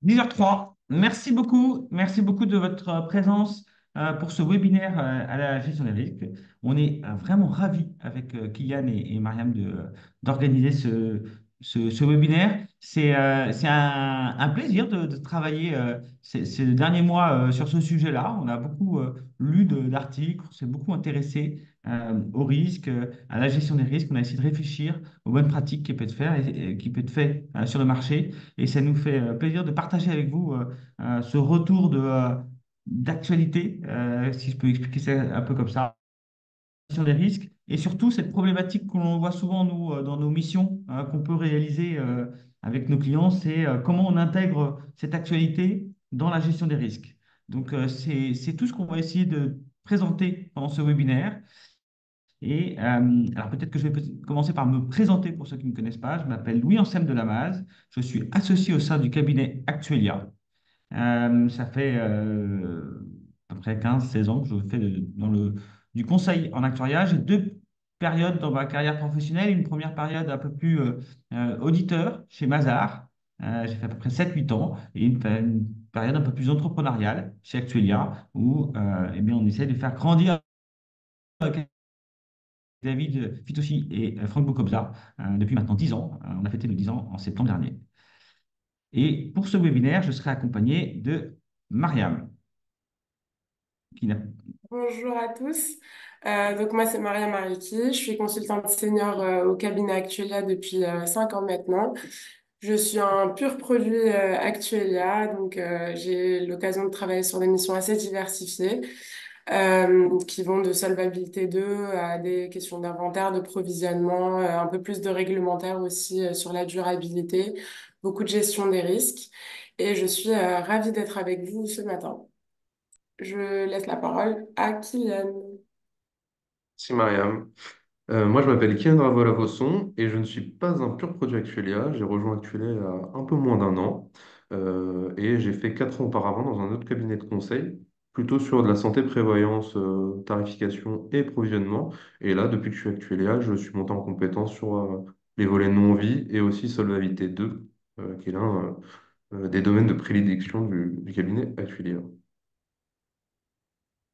10h03. Merci beaucoup de votre présence pour ce webinaire à la gestion des risques. On est vraiment ravis avec Kylian et Mariam d'organiser ce webinaire. C'est un plaisir de travailler ces derniers mois sur ce sujet-là. On a beaucoup lu d'articles, on s'est beaucoup intéressé aux risques, à la gestion des risques. On a essayé de réfléchir aux bonnes pratiques qui peuvent être faites qui peut être fait sur le marché. Et ça nous fait plaisir de partager avec vous ce retour d'actualité, si je peux expliquer ça un peu comme ça, sur des risques, et surtout cette problématique que l'on voit souvent, nous, dans nos missions qu'on peut réaliser avec nos clients, c'est comment on intègre cette actualité dans la gestion des risques. Donc, c'est tout ce qu'on va essayer de présenter pendant ce webinaire. Et alors peut-être que je vais commencer par me présenter pour ceux qui ne me connaissent pas. Je m'appelle Louis-Anselme de Lamaze. Je suis associé au sein du cabinet Actuelia. Ça fait à peu près 15-16 ans que je fais du conseil en actuariat. J'ai deux périodes dans ma carrière professionnelle. Une première période un peu plus auditeur chez Mazars. J'ai fait à peu près 7-8 ans. Et une période un peu plus entrepreneuriale chez Actuelia où eh bien, on essaie de faire grandir David Fitoussi et Franck Bocobza depuis maintenant 10 ans. On a fêté nos 10 ans en septembre dernier. Et pour ce webinaire, je serai accompagné de Mariam, qui n'a Bonjour à tous. Donc moi c'est Maria Mariki, je suis consultante senior au cabinet Actuelia depuis 5 ans maintenant. Je suis un pur produit Actuelia, donc j'ai l'occasion de travailler sur des missions assez diversifiées qui vont de solvabilité 2 à des questions d'inventaire, de provisionnement, un peu plus de réglementaire aussi sur la durabilité, beaucoup de gestion des risques. Et je suis ravie d'être avec vous ce matin. Je laisse la parole à Kylian. C'est Mariam. Moi, je m'appelle Kian Ravola-Vosson et je ne suis pas un pur produit Actuelia. J'ai rejoint Actuelia il y a un peu moins d'un an et j'ai fait 4 ans auparavant dans un autre cabinet de conseil, plutôt sur de la santé, prévoyance, tarification et provisionnement. Et là, depuis que je suis Actuelia, je suis monté en compétence sur les volets non-vie et aussi solvabilité 2, qui est l'un des domaines de prédilection du cabinet Actuelia.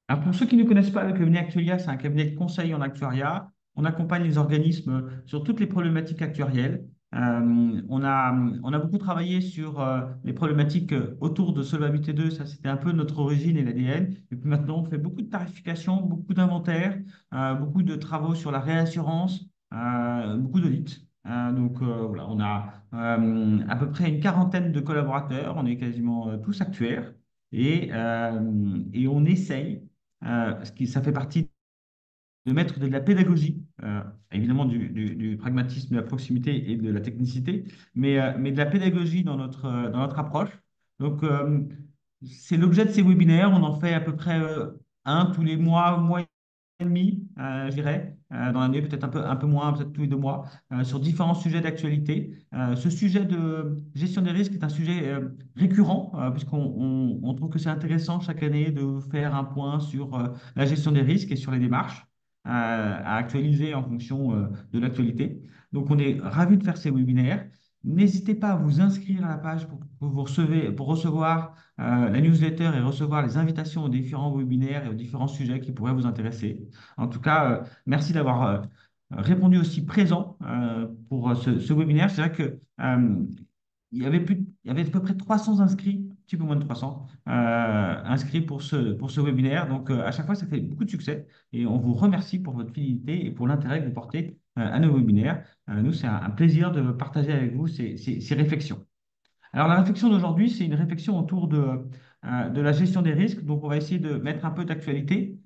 Alors, pour ceux qui ne connaissent pas le cabinet Actuaria, c'est un cabinet de conseil en actuariat. On accompagne les organismes sur toutes les problématiques actuarielles. On a beaucoup travaillé sur les problématiques autour de Solvabilité 2. Ça, c'était un peu notre origine et l'ADN. Et puis maintenant, on fait beaucoup de tarification, beaucoup d'inventaire, beaucoup de travaux sur la réassurance, beaucoup d'audits. Donc voilà, on a à peu près une quarantaine de collaborateurs. On est quasiment tous actuaires. Et on essaye ça fait partie de mettre de la pédagogie, évidemment du pragmatisme, de la proximité et de la technicité, mais de la pédagogie dans notre approche. Donc, c'est l'objet de ces webinaires. On en fait à peu près un tous les mois et demi, je dirais, dans l'année, peut-être un peu moins, peut-être tous les 2 mois, sur différents sujets d'actualité. Ce sujet de gestion des risques est un sujet récurrent, puisqu'on trouve que c'est intéressant chaque année de faire un point sur la gestion des risques et sur les démarches à actualiser en fonction de l'actualité. Donc, on est ravis de faire ces webinaires. N'hésitez pas à vous inscrire à la page pour recevoir la newsletter et recevoir les invitations aux différents webinaires et aux différents sujets qui pourraient vous intéresser. En tout cas, merci d'avoir répondu aussi présent pour ce webinaire. C'est vrai que il y avait à peu près 300 inscrits, un petit peu moins de 300 inscrits pour ce webinaire. Donc, à chaque fois, ça fait beaucoup de succès et on vous remercie pour votre fidélité et pour l'intérêt que vous portez à nos webinaires. Nous, c'est un plaisir de partager avec vous ces réflexions. Alors, la réflexion d'aujourd'hui, c'est une réflexion autour de la gestion des risques. Donc, on va essayer de mettre un peu d'actualité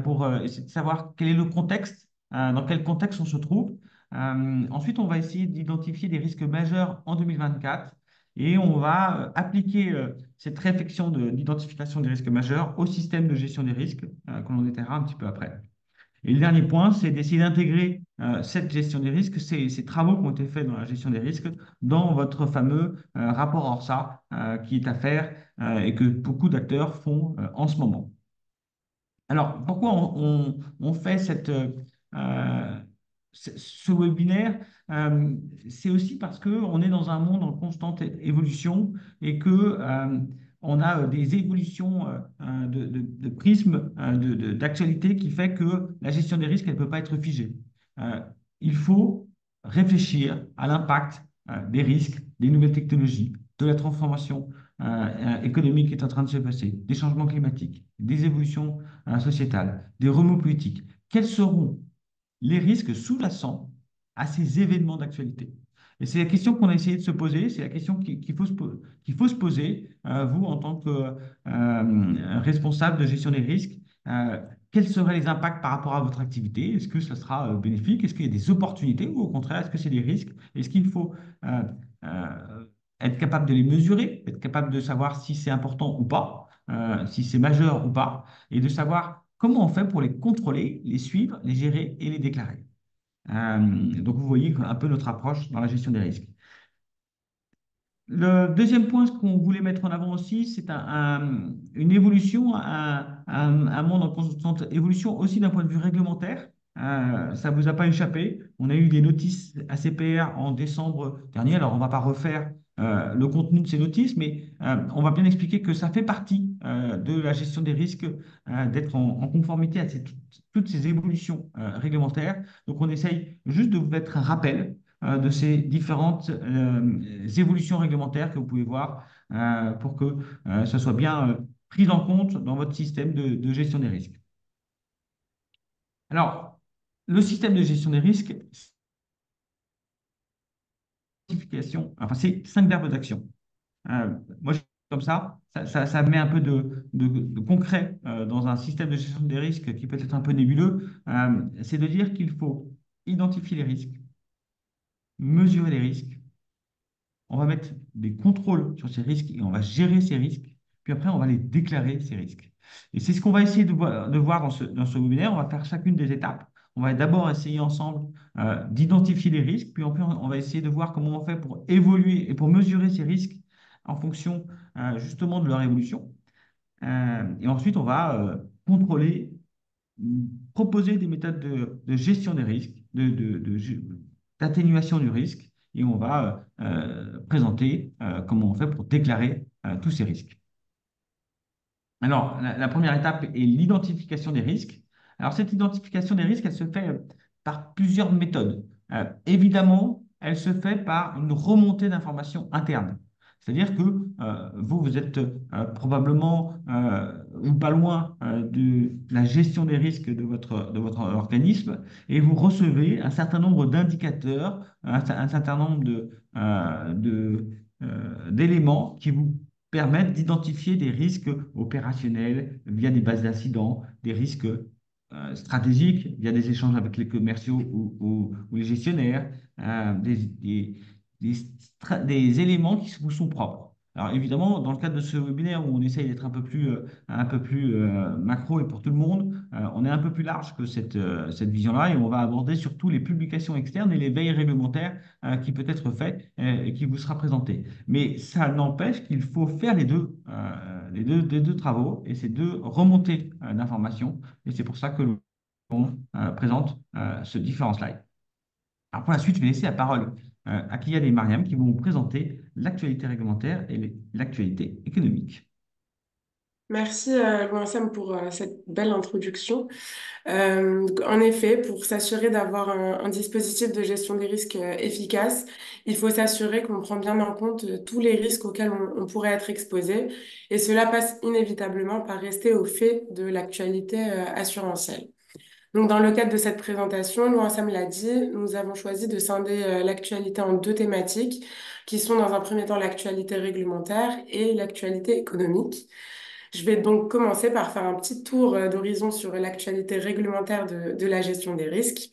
pour essayer de savoir quel est le contexte, dans quel contexte on se trouve. Ensuite, on va essayer d'identifier des risques majeurs en 2024 et on va appliquer cette réflexion d'identification des risques majeurs au système de gestion des risques que l'on détaillera un petit peu après. Et le dernier point, c'est d'essayer d'intégrer cette gestion des risques, ces travaux qui ont été faits dans la gestion des risques, dans votre fameux rapport ORSA qui est à faire et que beaucoup d'acteurs font en ce moment. Alors, pourquoi on fait euh, ce webinaire, c'est aussi parce qu'on est dans un monde en constante évolution et que on a des évolutions de prismes d'actualité qui fait que la gestion des risques, elle ne peut pas être figée. Euh, il faut réfléchir à l'impact des risques, des nouvelles technologies, de la transformation économique qui est en train de se passer, des changements climatiques, des évolutions sociétales, des remous politiques. Quels seront les risques sous-jacents à ces événements d'actualité? Et c'est la question qu'on a essayé de se poser, c'est la question qu'il faut se poser, vous, en tant que responsable de gestion des risques. Quels seraient les impacts par rapport à votre activité? Est-ce que ça sera bénéfique? Est-ce qu'il y a des opportunités ou au contraire, est-ce que c'est des risques? Est-ce qu'il faut euh, être capable de les mesurer, être capable de savoir si c'est important ou pas, si c'est majeur ou pas, et de savoir comment on fait pour les contrôler, les suivre, les gérer et les déclarer. Donc, vous voyez un peu notre approche dans la gestion des risques. Le deuxième point, ce qu'on voulait mettre en avant aussi, c'est une évolution, un monde en constante évolution aussi d'un point de vue réglementaire. Ça ne vous a pas échappé. On a eu des notices ACPR en décembre dernier. Alors, on ne va pas refaire le contenu de ces notices, mais on va bien expliquer que ça fait partie de la gestion des risques, d'être en conformité à toutes ces évolutions réglementaires. Donc, on essaye juste de vous mettre un rappel de ces différentes évolutions réglementaires que vous pouvez voir pour que ça soit bien pris en compte dans votre système de gestion des risques. Alors, le système de gestion des risques, enfin, c'est 5 verbes d'action. Moi, je comme ça met un peu de concret dans un système de gestion des risques qui peut être un peu nébuleux. C'est de dire qu'il faut identifier les risques, mesurer les risques, on va mettre des contrôles sur ces risques et on va gérer ces risques. Puis après, on va les déclarer, ces risques. Et c'est ce qu'on va essayer de voir dans ce webinaire. On va faire chacune des étapes. On va d'abord essayer ensemble d'identifier les risques, puis on va essayer de voir comment on fait pour évoluer et pour mesurer ces risques en fonction justement de leur évolution. Et ensuite, on va contrôler, proposer des méthodes de gestion des risques, d'atténuation du risque, et on va présenter comment on fait pour déclarer tous ces risques. Alors, la première étape est l'identification des risques. Alors, cette identification des risques, elle se fait par plusieurs méthodes. Évidemment, elle se fait par une remontée d'informations internes. C'est-à-dire que vous êtes probablement ou pas loin de la gestion des risques de votre organisme et vous recevez un certain nombre d'indicateurs, un certain nombre d'éléments qui vous permettent d'identifier des risques opérationnels via des bases d'incidents, des risques stratégiques via des échanges avec les commerciaux ou les gestionnaires, des éléments qui vous sont propres. Alors évidemment, dans le cadre de ce webinaire où on essaye d'être un peu plus macro et pour tout le monde, on est un peu plus large que cette vision-là et on va aborder surtout les publications externes et les veilles réglementaires qui peut être faites et qui vous sera présenté. Mais ça n'empêche qu'il faut faire les deux travaux et ces deux remontées d'informations. Et c'est pour ça que l'on présente ce différent slide. Alors pour la suite, je vais laisser la parole à Kylian et Mariam qui vont vous présenter l'actualité réglementaire et l'actualité économique. Merci, Louis-Sam, pour cette belle introduction. En effet, pour s'assurer d'avoir un dispositif de gestion des risques efficace, il faut s'assurer qu'on prend bien en compte tous les risques auxquels on pourrait être exposé. Et cela passe inévitablement par rester au fait de l'actualité assurantielle. Donc, dans le cadre de cette présentation, Louis-Sam l'a dit, nous avons choisi de scinder l'actualité en deux thématiques, qui sont dans un premier temps l'actualité réglementaire et l'actualité économique. Je vais donc commencer par faire un petit tour d'horizon sur l'actualité réglementaire de la gestion des risques.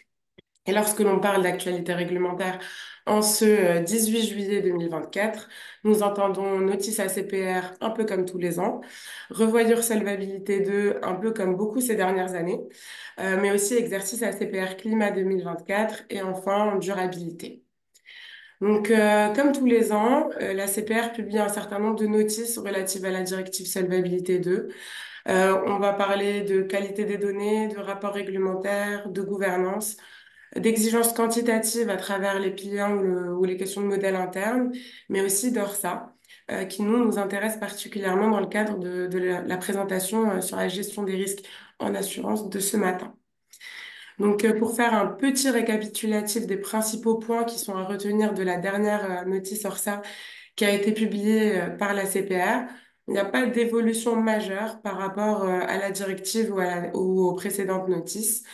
Et lorsque l'on parle d'actualité réglementaire en ce 18 juillet 2024, nous entendons notice ACPR un peu comme tous les ans, revoyure solvabilité 2 un peu comme beaucoup ces dernières années, mais aussi exercice ACPR climat 2024 et enfin durabilité. Donc, comme tous les ans, la CPR publie un certain nombre de notices relatives à la directive Solvabilité 2. On va parler de qualité des données, de rapports réglementaires, de gouvernance. d'exigences quantitatives à travers les piliers ou les questions de modèle interne, mais aussi d'ORSA, qui nous intéresse particulièrement dans le cadre de la présentation sur la gestion des risques en assurance de ce matin. Donc, pour faire un petit récapitulatif des principaux points qui sont à retenir de la dernière notice ORSA qui a été publiée par la CPR, il n'y a pas d'évolution majeure par rapport à la directive ou aux précédentes notices.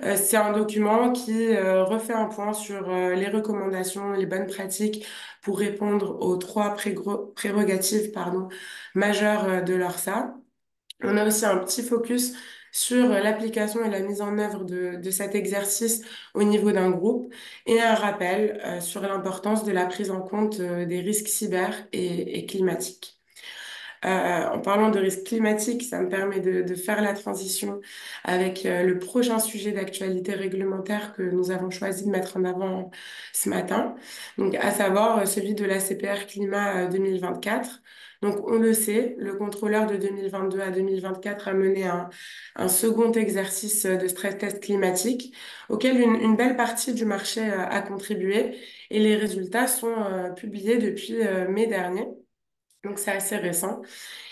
C'est un document qui refait un point sur les recommandations, les bonnes pratiques pour répondre aux trois prérogatives majeures de l'ORSA. On a aussi un petit focus sur l'application et la mise en œuvre de cet exercice au niveau d'un groupe et un rappel sur l'importance de la prise en compte des risques cyber et climatiques. En parlant de risque climatique, ça me permet de faire la transition avec le prochain sujet d'actualité réglementaire que nous avons choisi de mettre en avant ce matin, donc à savoir celui de la CPR Climat 2024. Donc on le sait, le contrôleur de 2022 à 2024 a mené un second exercice de stress test climatique auquel une belle partie du marché a contribué et les résultats sont publiés depuis mai dernier. Donc c'est assez récent.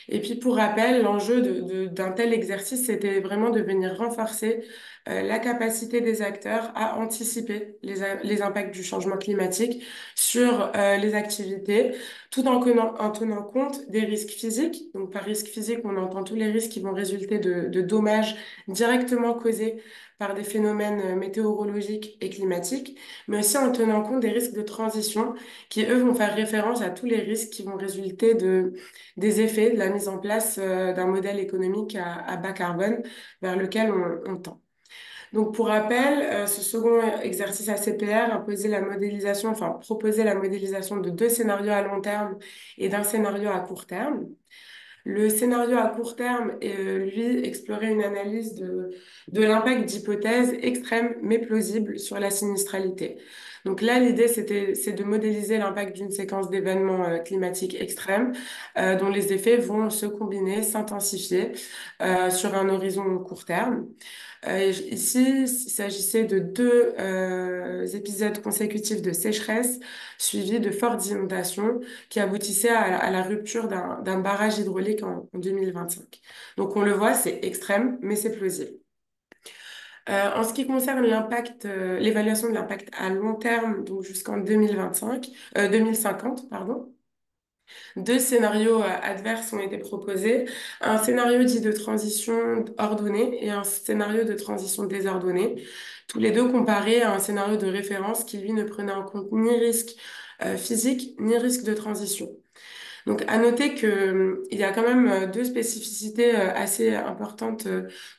Et puis pour rappel, l'enjeu d'un tel exercice, c'était vraiment de venir renforcer la capacité des acteurs à anticiper les impacts du changement climatique sur les activités, tout en tenant compte des risques physiques. Donc par risque physique, on entend tous les risques qui vont résulter de dommages directement causés par des phénomènes météorologiques et climatiques, mais aussi en tenant compte des risques de transition qui, eux, vont faire référence à tous les risques qui vont résulter des effets de la mise en place d'un modèle économique à bas carbone vers lequel on tend. Donc, pour rappel, ce second exercice ACPR proposait la modélisation de deux scénarios à long terme et d'un scénario à court terme. Le scénario à court terme, lui, explorait une analyse de l'impact d'hypothèses extrêmes mais plausibles sur la sinistralité. Donc là, l'idée, c'est de modéliser l'impact d'une séquence d'événements climatiques extrêmes dont les effets vont se combiner, s'intensifier sur un horizon court terme. Ici, il s'agissait de deux épisodes consécutifs de sécheresse suivis de fortes inondations qui aboutissaient à la rupture d'un barrage hydraulique en 2025. Donc on le voit, c'est extrême, mais c'est plausible. En ce qui concerne l'évaluation de l'impact à long terme, donc jusqu'en 2050, pardon, deux scénarios adverses ont été proposés, un scénario dit de transition ordonnée et un scénario de transition désordonnée, tous les deux comparés à un scénario de référence qui, lui, ne prenait en compte ni risque physique ni risque de transition. Donc, à noter que, il y a quand même deux spécificités assez importantes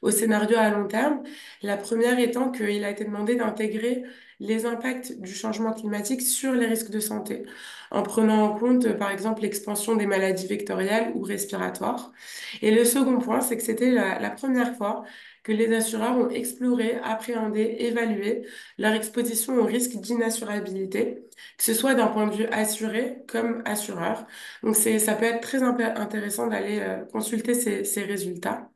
au scénario à long terme. La première étant qu'il a été demandé d'intégrer les impacts du changement climatique sur les risques de santé, en prenant en compte, par exemple, l'expansion des maladies vectorielles ou respiratoires. Et le second point, c'est que c'était la première fois que les assureurs ont exploré, appréhendé, évalué leur exposition au risque d'inassurabilité, que ce soit d'un point de vue assuré comme assureur. Donc ça peut être très intéressant d'aller consulter ces résultats.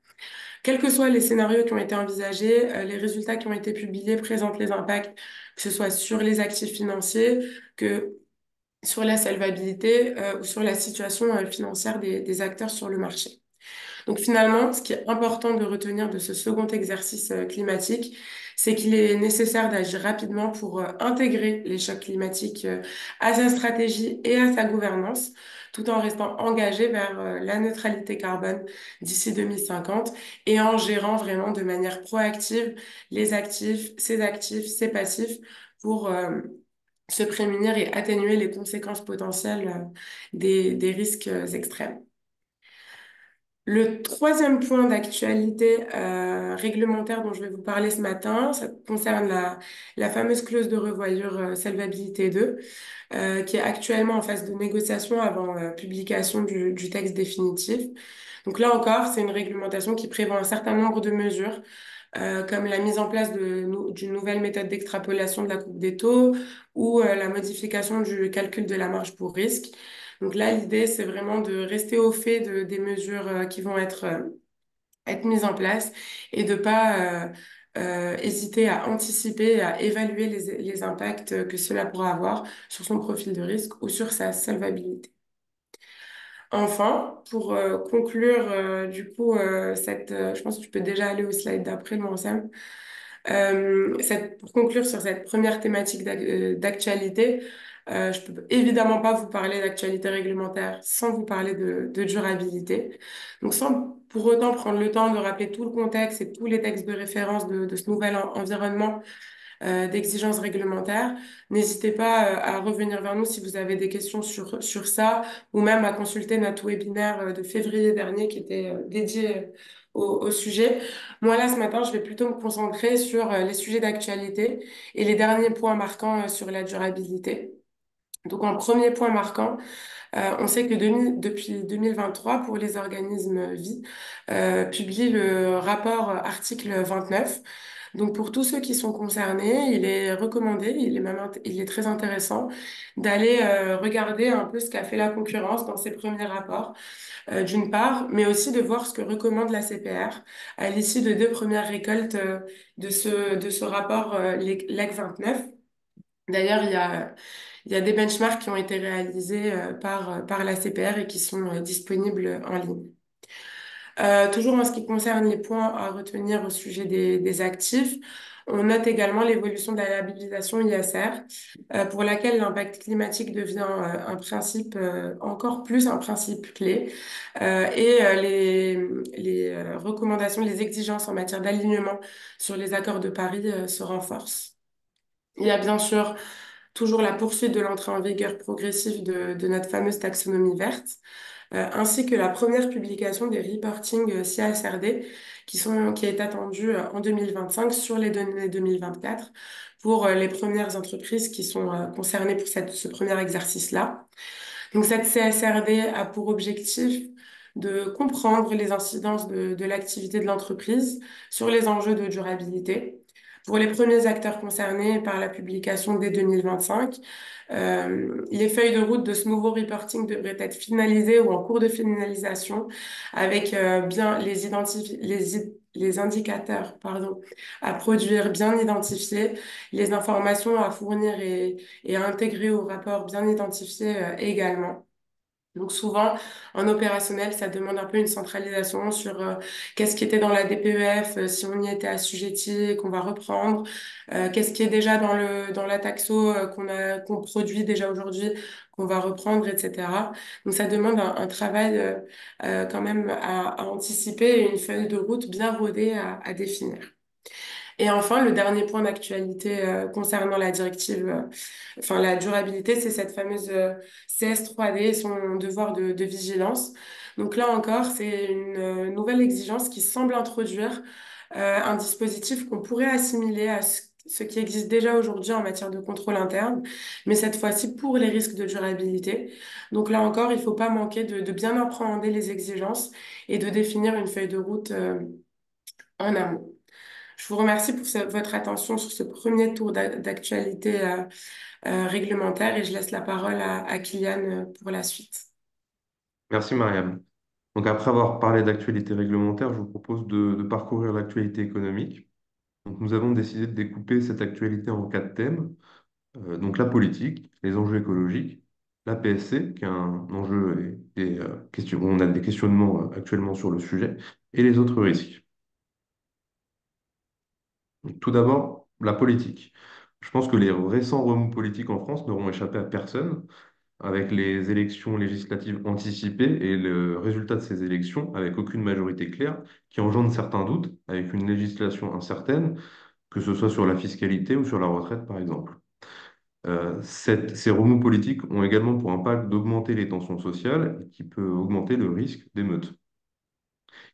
Quels que soient les scénarios qui ont été envisagés, les résultats qui ont été publiés présentent les impacts, que ce soit sur les actifs financiers, que sur la solvabilité ou sur la situation financière des acteurs sur le marché. Donc finalement, ce qui est important de retenir de ce second exercice climatique, c'est qu'il est nécessaire d'agir rapidement pour intégrer les chocs climatiques à sa stratégie et à sa gouvernance, tout en restant engagé vers la neutralité carbone d'ici 2050 et en gérant vraiment de manière proactive les actifs, ses passifs pour se prémunir et atténuer les conséquences potentielles des risques extrêmes. Le troisième point d'actualité réglementaire dont je vais vous parler ce matin, ça concerne la fameuse clause de revoyure Solvabilité 2, qui est actuellement en phase de négociation avant publication du texte définitif. Donc là encore, c'est une réglementation qui prévoit un certain nombre de mesures, comme la mise en place d'une nouvelle méthode d'extrapolation de la courbe des taux ou la modification du calcul de la marge pour risque. Donc là, l'idée, c'est vraiment de rester au fait des mesures qui vont être mises en place et de pas hésiter à anticiper et à évaluer les impacts que cela pourra avoir sur son profil de risque ou sur sa solvabilité. Enfin, pour conclure, je pense que tu peux déjà aller au slide d'après, moi, Sam. Pour conclure sur cette première thématique d'actualité, je peux évidemment pas vous parler d'actualité réglementaire sans vous parler de durabilité. Donc, sans pour autant prendre le temps de rappeler tout le contexte et tous les textes de référence de ce nouvel environnement d'exigences réglementaires. N'hésitez pas à revenir vers nous si vous avez des questions sur ça ou même à consulter notre webinaire de février dernier qui était dédié au sujet. Moi, là, ce matin, je vais plutôt me concentrer sur les sujets d'actualité et les derniers points marquants sur la durabilité. Donc, en premier point marquant, on sait que depuis 2023, pour les organismes vie, publie le rapport article 29. Donc pour tous ceux qui sont concernés, il est recommandé, il est très intéressant d'aller regarder un peu ce qu'a fait la concurrence dans ses premiers rapports, d'une part, mais aussi de voir ce que recommande la CPR à l'issue de deux premières récoltes de ce rapport LEC 29. D'ailleurs, il y a des benchmarks qui ont été réalisés par la CPR et qui sont disponibles en ligne. Toujours en ce qui concerne les points à retenir au sujet des actifs, on note également l'évolution de la labellisation ISR, pour laquelle l'impact climatique devient un principe, encore plus un principe clé, et les recommandations, les exigences en matière d'alignement sur les accords de Paris se renforcent. Il y a bien sûr toujours la poursuite de l'entrée en vigueur progressive de notre fameuse taxonomie verte, ainsi que la première publication des reporting CSRD qui est attendue en 2025 sur les données 2024 pour les premières entreprises qui sont concernées pour ce premier exercice-là. Donc cette CSRD a pour objectif de comprendre les incidences de l'activité de l'entreprise sur les enjeux de durabilité. Pour les premiers acteurs concernés par la publication dès 2025, les feuilles de route de ce nouveau reporting devraient être finalisées ou en cours de finalisation avec bien les indicateurs à produire bien identifiés, les informations à fournir et à intégrer au rapport bien identifié également. Donc souvent, en opérationnel, ça demande un peu une centralisation sur qu'est-ce qui était dans la DPEF, si on y était assujetti, qu'on va reprendre, qu'est-ce qui est déjà dans la taxo qu'on produit déjà aujourd'hui, qu'on va reprendre, etc. Donc ça demande un travail quand même à anticiper et une feuille de route bien rodée à définir. Et enfin, le dernier point d'actualité concernant la directive, enfin la durabilité, c'est cette fameuse CS3D et son devoir de vigilance. Donc là encore, c'est une nouvelle exigence qui semble introduire un dispositif qu'on pourrait assimiler à ce qui existe déjà aujourd'hui en matière de contrôle interne, mais cette fois-ci pour les risques de durabilité. Donc là encore, il ne faut pas manquer de bien appréhender les exigences et de définir une feuille de route en amont. Je vous remercie pour votre attention sur ce premier tour d'actualité réglementaire et je laisse la parole à Kylian pour la suite. Merci Mariam. Donc après avoir parlé d'actualité réglementaire, je vous propose de parcourir l'actualité économique. Donc nous avons décidé de découper cette actualité en quatre thèmes. Donc la politique, les enjeux écologiques, la PSC, qui est un enjeu on a des questionnements actuellement sur le sujet, et les autres risques. Donc, tout d'abord, la politique. Je pense que les récents remous politiques en France n'auront échappé à personne, avec les élections législatives anticipées et le résultat de ces élections, avec aucune majorité claire, qui engendre certains doutes, avec une législation incertaine, que ce soit sur la fiscalité ou sur la retraite, par exemple. Ces remous politiques ont également pour impact d'augmenter les tensions sociales, qui peut augmenter le risque d'émeutes.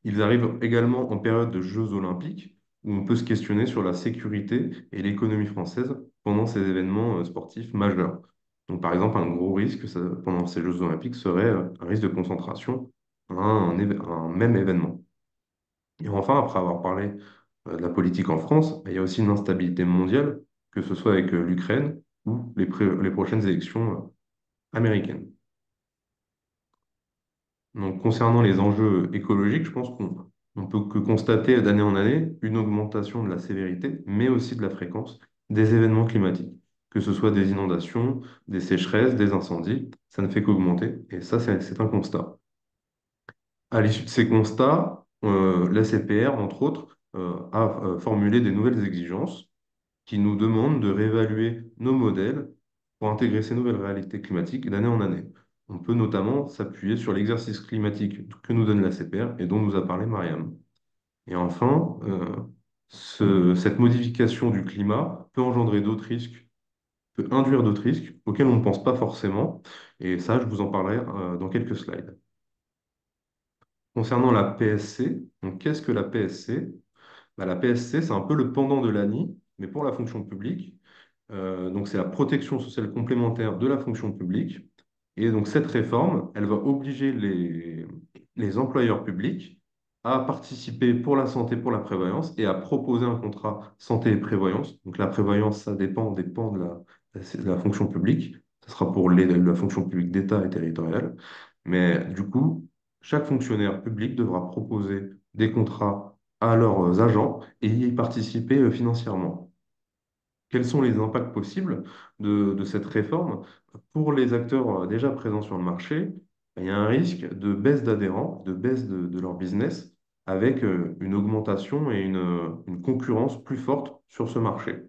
Ils arrivent également en période de Jeux olympiques, où on peut se questionner sur la sécurité et l'économie française pendant ces événements sportifs majeurs. Donc, par exemple, un gros risque pendant ces Jeux olympiques serait un risque de concentration à un même événement. Et enfin, après avoir parlé de la politique en France, il y a aussi une instabilité mondiale, que ce soit avec l'Ukraine ou les prochaines élections américaines. Donc, concernant les enjeux écologiques, je pense qu'on on peut que constater d'année en année une augmentation de la sévérité, mais aussi de la fréquence des événements climatiques, que ce soit des inondations, des sécheresses, des incendies, ça ne fait qu'augmenter, et ça, c'est un constat. À l'issue de ces constats, l'ACPR, entre autres, a formulé des nouvelles exigences qui nous demandent de réévaluer nos modèles pour intégrer ces nouvelles réalités climatiques d'année en année. On peut notamment s'appuyer sur l'exercice climatique que nous donne l'ACPR et dont nous a parlé Mariam. Et enfin, cette modification du climat peut engendrer d'autres risques, peut induire d'autres risques auxquels on ne pense pas forcément. Et ça, je vous en parlerai dans quelques slides. Concernant la PSC, donc qu'est-ce que la PSC? Bah, la PSC, c'est un peu le pendant de l'ANI, mais pour la fonction publique. Donc, c'est la protection sociale complémentaire de la fonction publique. Et donc, cette réforme, elle va obliger les employeurs publics à participer pour la santé, pour la prévoyance et à proposer un contrat santé et prévoyance. Donc, la prévoyance, ça dépend de la fonction publique. Ce sera pour la fonction publique d'État et territoriale. Mais du coup, chaque fonctionnaire public devra proposer des contrats à leurs agents et y participer financièrement. Quels sont les impacts possibles de cette réforme? Pour les acteurs déjà présents sur le marché, il y a un risque de baisse d'adhérents, de baisse de leur business, avec une augmentation et une concurrence plus forte sur ce marché.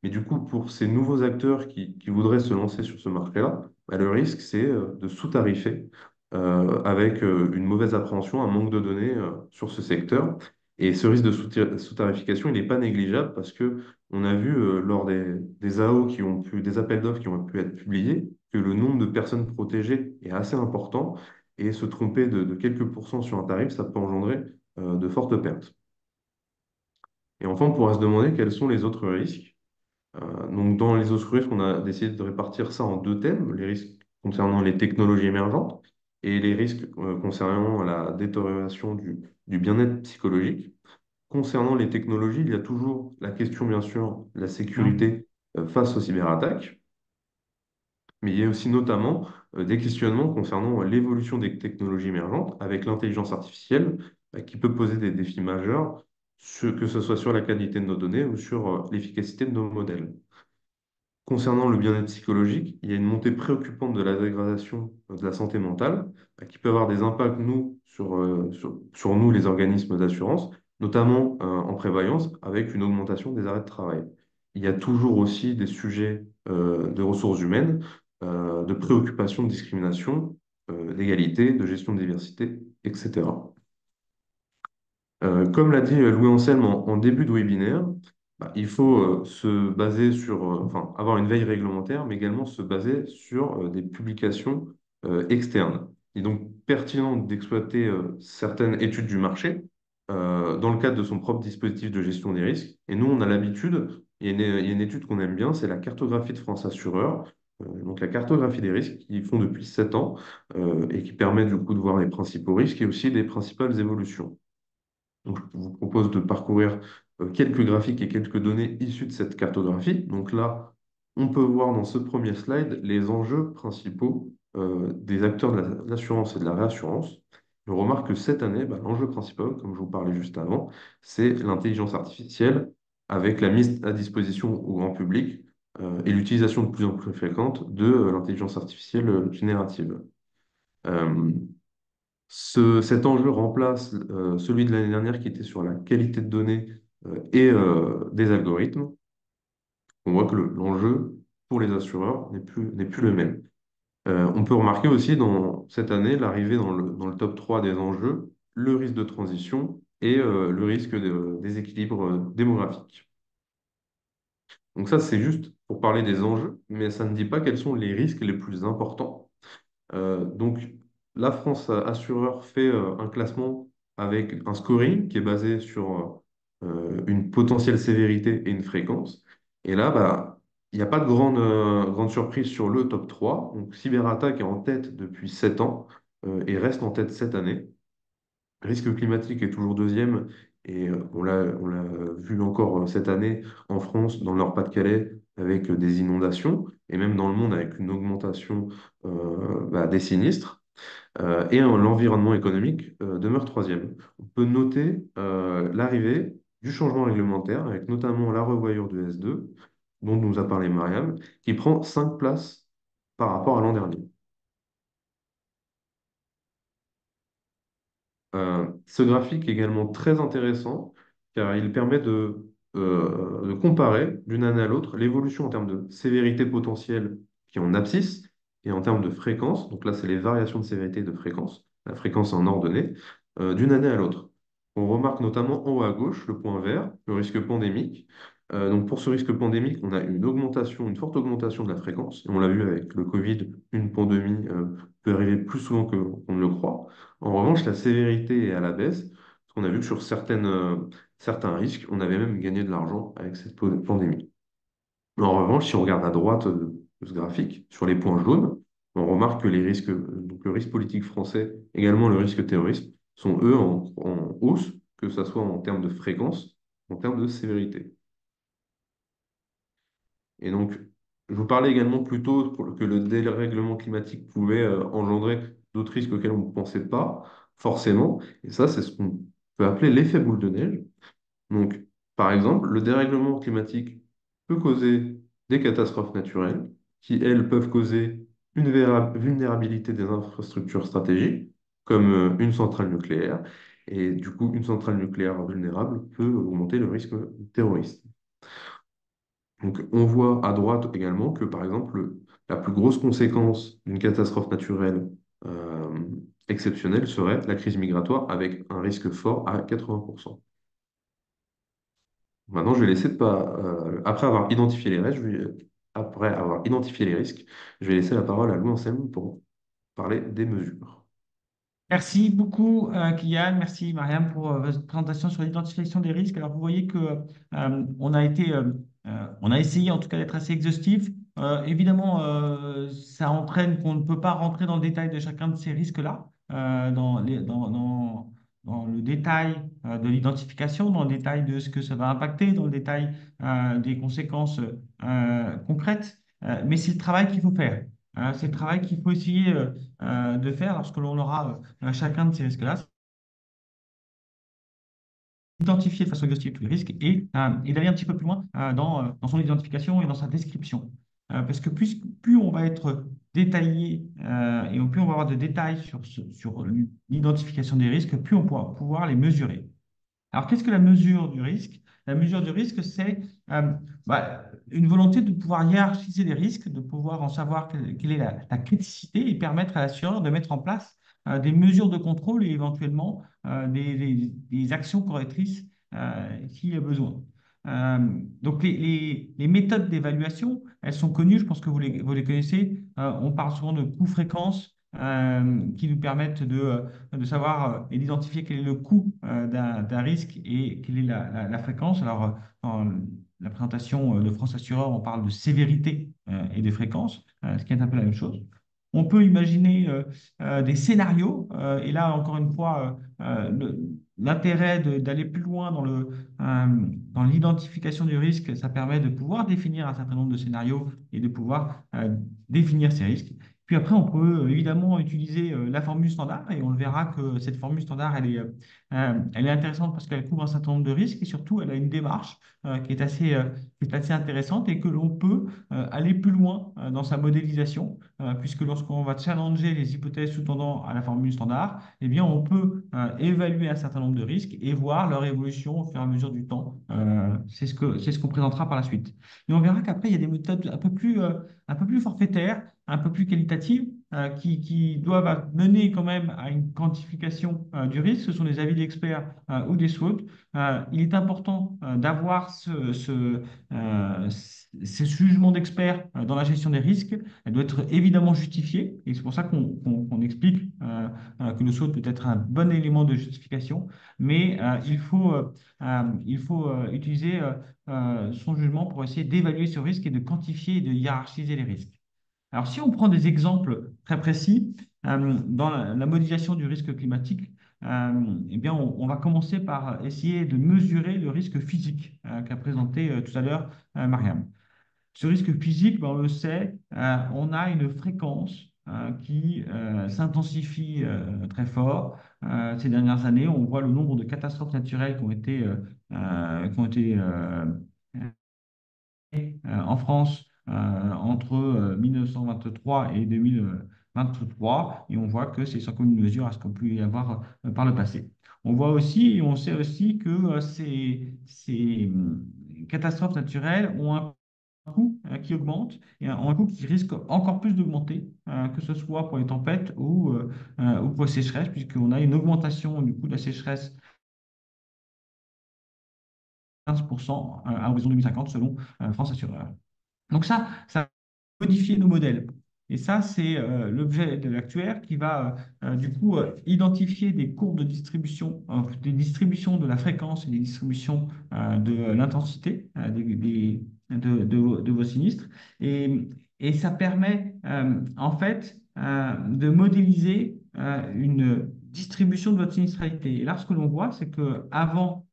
Mais du coup, pour ces nouveaux acteurs qui voudraient se lancer sur ce marché-là, bah, le risque, c'est de sous-tarifer avec une mauvaise appréhension, un manque de données sur ce secteur. Et ce risque de sous-tarification, il n'est pas négligeable parce que on a vu lors des AO des appels d'offres qui ont pu être publiés, que le nombre de personnes protégées est assez important et se tromper de quelques pourcents sur un tarif, ça peut engendrer de fortes pertes. Et enfin, on pourra se demander quels sont les autres risques. Donc, dans les autres risques, on a décidé de répartir ça en deux thèmes, les risques concernant les technologies émergentes et les risques concernant la détérioration du bien-être psychologique. Concernant les technologies, il y a toujours la question, bien sûr, de la Hum. sécurité face aux cyberattaques, mais il y a aussi notamment des questionnements concernant l'évolution des technologies émergentes avec l'intelligence artificielle qui peut poser des défis majeurs, que ce soit sur la qualité de nos données ou sur l'efficacité de nos modèles. Concernant le bien-être psychologique, il y a une montée préoccupante de la dégradation de la santé mentale qui peut avoir des impacts, nous, sur nous, les organismes d'assurance, notamment en prévoyance, avec une augmentation des arrêts de travail. Il y a toujours aussi des sujets de ressources humaines, de préoccupation, de discrimination, d'égalité, de gestion de diversité, etc. Comme l'a dit Louis Anselme en début de webinaire, bah, il faut se baser enfin, avoir une veille réglementaire, mais également se baser sur des publications externes. Il est donc pertinent d'exploiter certaines études du marché dans le cadre de son propre dispositif de gestion des risques. Et nous, on a l'habitude, il y a une étude qu'on aime bien, c'est la cartographie de France Assureur, donc la cartographie des risques qu'ils font depuis 7 ans et qui permet du coup de voir les principaux risques et aussi les principales évolutions. Donc, je vous propose de parcourir quelques graphiques et quelques données issues de cette cartographie. Donc là, on peut voir dans ce premier slide les enjeux principaux des acteurs de l'assurance et de la réassurance. On remarque que cette année, bah, l'enjeu principal, comme je vous parlais juste avant, c'est l'intelligence artificielle avec la mise à disposition au grand public et l'utilisation de plus en plus fréquente de l'intelligence artificielle générative. Euh, Cet enjeu remplace celui de l'année dernière qui était sur la qualité de données et des algorithmes. On voit que l'enjeu pour les assureurs n'est plus le même. On peut remarquer aussi dans cette année l'arrivée dans le top 3 des enjeux, le risque de transition et le risque de déséquilibre démographique. Donc ça, c'est juste pour parler des enjeux, mais ça ne dit pas quels sont les risques les plus importants. Donc, la France Assureur fait un classement avec un scoring qui est basé sur une potentielle sévérité et une fréquence. Et là, bah, il n'y a pas de grande surprise sur le top 3. Donc, Cyberattaque est en tête depuis 7 ans et reste en tête cette année. Risque climatique est toujours deuxième et on l'a vu encore cette année en France, dans le Nord-Pas-de-Calais, avec des inondations et même dans le monde avec une augmentation bah, des sinistres. Et l'environnement économique demeure troisième. On peut noter l'arrivée du changement réglementaire, avec notamment la revoyure du S2, dont nous a parlé Mariam, qui prend 5 places par rapport à l'an dernier. Ce graphique est également très intéressant car il permet de comparer d'une année à l'autre l'évolution en termes de sévérité potentielle qui est en abscisse et en termes de fréquence. Donc là, c'est les variations de sévérité et de fréquence, la fréquence en ordonnée, d'une année à l'autre. On remarque notamment en haut à gauche le point vert, le risque pandémique. Donc pour ce risque pandémique, on a une augmentation, une forte augmentation de la fréquence. Et on l'a vu avec le Covid, une pandémie peut arriver plus souvent qu'on ne le croit. En revanche, la sévérité est à la baisse, parce qu'on a vu que sur certains risques, on avait même gagné de l'argent avec cette pandémie. En revanche, si on regarde à droite de ce graphique, sur les points jaunes, on remarque que les risques, donc le risque politique français, également le risque terroriste, sont eux en hausse, que ce soit en termes de fréquence, en termes de sévérité. Et donc, je vous parlais également plus tôt que le dérèglement climatique pouvait engendrer d'autres risques auxquels on ne pensait pas, forcément. Et ça, c'est ce qu'on peut appeler l'effet boule de neige. Donc, par exemple, le dérèglement climatique peut causer des catastrophes naturelles qui, elles, peuvent causer une vulnérabilité des infrastructures stratégiques, comme une centrale nucléaire. Et du coup, une centrale nucléaire vulnérable peut augmenter le risque terroriste. Donc, on voit à droite également que, par exemple, la plus grosse conséquence d'une catastrophe naturelle euh, exceptionnelle serait la crise migratoire avec un risque fort à 80%. Maintenant, je vais laisser après avoir identifié les risques, après avoir identifié les risques, je vais laisser la parole à Louis Anselme pour parler des mesures. Merci beaucoup, Kylian. Merci, Mariam, pour votre présentation sur l'identification des risques. Alors, vous voyez que on a essayé en tout cas d'être assez exhaustif. Évidemment, ça entraîne qu'on ne peut pas rentrer dans le détail de chacun de ces risques-là, dans le détail de l'identification, dans le détail de ce que ça va impacter, dans le détail des conséquences concrètes. Mais c'est le travail qu'il faut faire. C'est le travail qu'il faut essayer de faire lorsque l'on aura chacun de ces risques-là, identifier de façon exhaustive tous les risques et d'aller un petit peu plus loin dans son identification et dans sa description. Parce que plus on va être détaillé et plus on va avoir de détails sur l'identification des risques, plus on pourra pouvoir les mesurer. Alors, qu'est-ce que la mesure du risque? La mesure du risque, c'est une volonté de pouvoir hiérarchiser les risques, de pouvoir en savoir quelle est la criticité et permettre à l'assureur de mettre en place des mesures de contrôle et éventuellement des actions correctrices s'il y a besoin. Euh, donc, les méthodes d'évaluation, elles sont connues, je pense que vous les connaissez. On parle souvent de coût-fréquence qui nous permettent de savoir et d'identifier quel est le coût d'un risque et quelle est la fréquence. Alors, dans la présentation de France Assureur, on parle de sévérité et de fréquence, ce qui est un peu la même chose. On peut imaginer des scénarios, et là, encore une fois, l'intérêt d'aller plus loin dans l'identification du risque, ça permet de pouvoir définir un certain nombre de scénarios et de pouvoir définir ces risques. Puis après, on peut évidemment utiliser la formule standard et on le verra que cette formule standard, elle est intéressante parce qu'elle couvre un certain nombre de risques et surtout, elle a une démarche qui est assez intéressante et que l'on peut aller plus loin dans sa modélisation puisque lorsqu'on va challenger les hypothèses sous-tendant à la formule standard, eh bien, on peut évaluer un certain nombre de risques et voir leur évolution au fur et à mesure du temps. C'est ce qu'on présentera par la suite. Et on verra qu'après, il y a des méthodes un peu plus forfaitaires, un peu plus qualitatives, qui doivent mener quand même à une quantification du risque. Ce sont des avis d'experts ou des SWOT. Il est important d'avoir ces jugements d'experts dans la gestion des risques. Elle doit être évidemment justifiée, et c'est pour ça qu'on explique que le SWOT peut être un bon élément de justification, mais il faut utiliser son jugement pour essayer d'évaluer ce risque et de quantifier et de hiérarchiser les risques. Alors, si on prend des exemples très précis dans la modélisation du risque climatique, eh bien, on va commencer par essayer de mesurer le risque physique qu'a présenté tout à l'heure Mariam. Ce risque physique, ben, on le sait, on a une fréquence qui s'intensifie très fort. Ces dernières années, on voit le nombre de catastrophes naturelles qui ont été en France entre 1923 et 2023, et on voit que c'est sans commune mesure à ce qu'on peut y avoir par le passé. On voit aussi, et on sait aussi que ces catastrophes naturelles ont un coût qui augmente et un coût qui risque encore plus d'augmenter, que ce soit pour les tempêtes ou pour les sécheresses, puisqu'on a une augmentation du coût de la sécheresse 15% à horizon 2050 selon France Assureur. Donc ça va modifier nos modèles. Et ça, c'est l'objet de l'actuaire qui va du coup identifier des courbes de distribution, des distributions de la fréquence et des distributions de l'intensité de vos sinistres. Et ça permet en fait de modéliser une distribution de votre sinistralité. Et là, ce que l'on voit, c'est que avant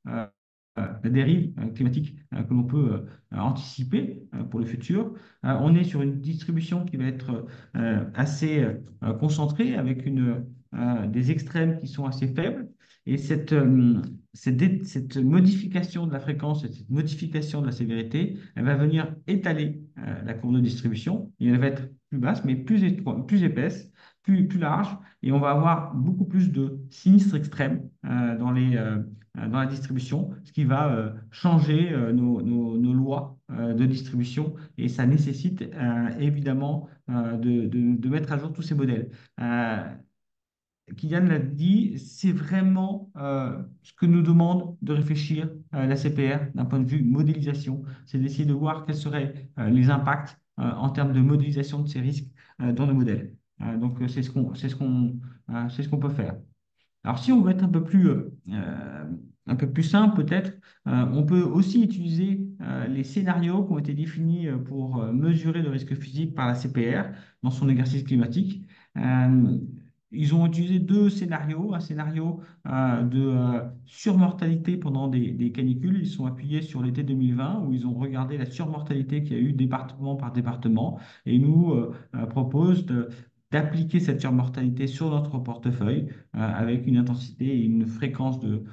la dérive climatique que l'on peut anticiper pour le futur, on est sur une distribution qui va être assez concentrée avec des extrêmes qui sont assez faibles. Et cette modification de la fréquence et cette modification de la sévérité, elle va venir étaler la courbe de distribution. Et elle va être plus basse, mais plus épaisse, plus large. Et on va avoir beaucoup plus de sinistres extrêmes dans la distribution, ce qui va changer nos lois de distribution. Et ça nécessite évidemment de mettre à jour tous ces modèles. Kylian l'a dit, c'est vraiment ce que nous demande de réfléchir la CPR d'un point de vue modélisation, c'est d'essayer de voir quels seraient les impacts en termes de modélisation de ces risques dans nos modèles. Donc, c'est ce qu'on peut faire. Alors, si on veut être un peu plus simple, peut-être, on peut aussi utiliser les scénarios qui ont été définis pour mesurer le risque physique par la CPR dans son exercice climatique. Euh, Ils ont utilisé deux scénarios, un scénario de surmortalité pendant des canicules. Ils sont appuyés sur l'été 2020 où ils ont regardé la surmortalité qu'il y a eu département par département et nous proposent d'appliquer cette surmortalité sur notre portefeuille avec une intensité et une fréquence de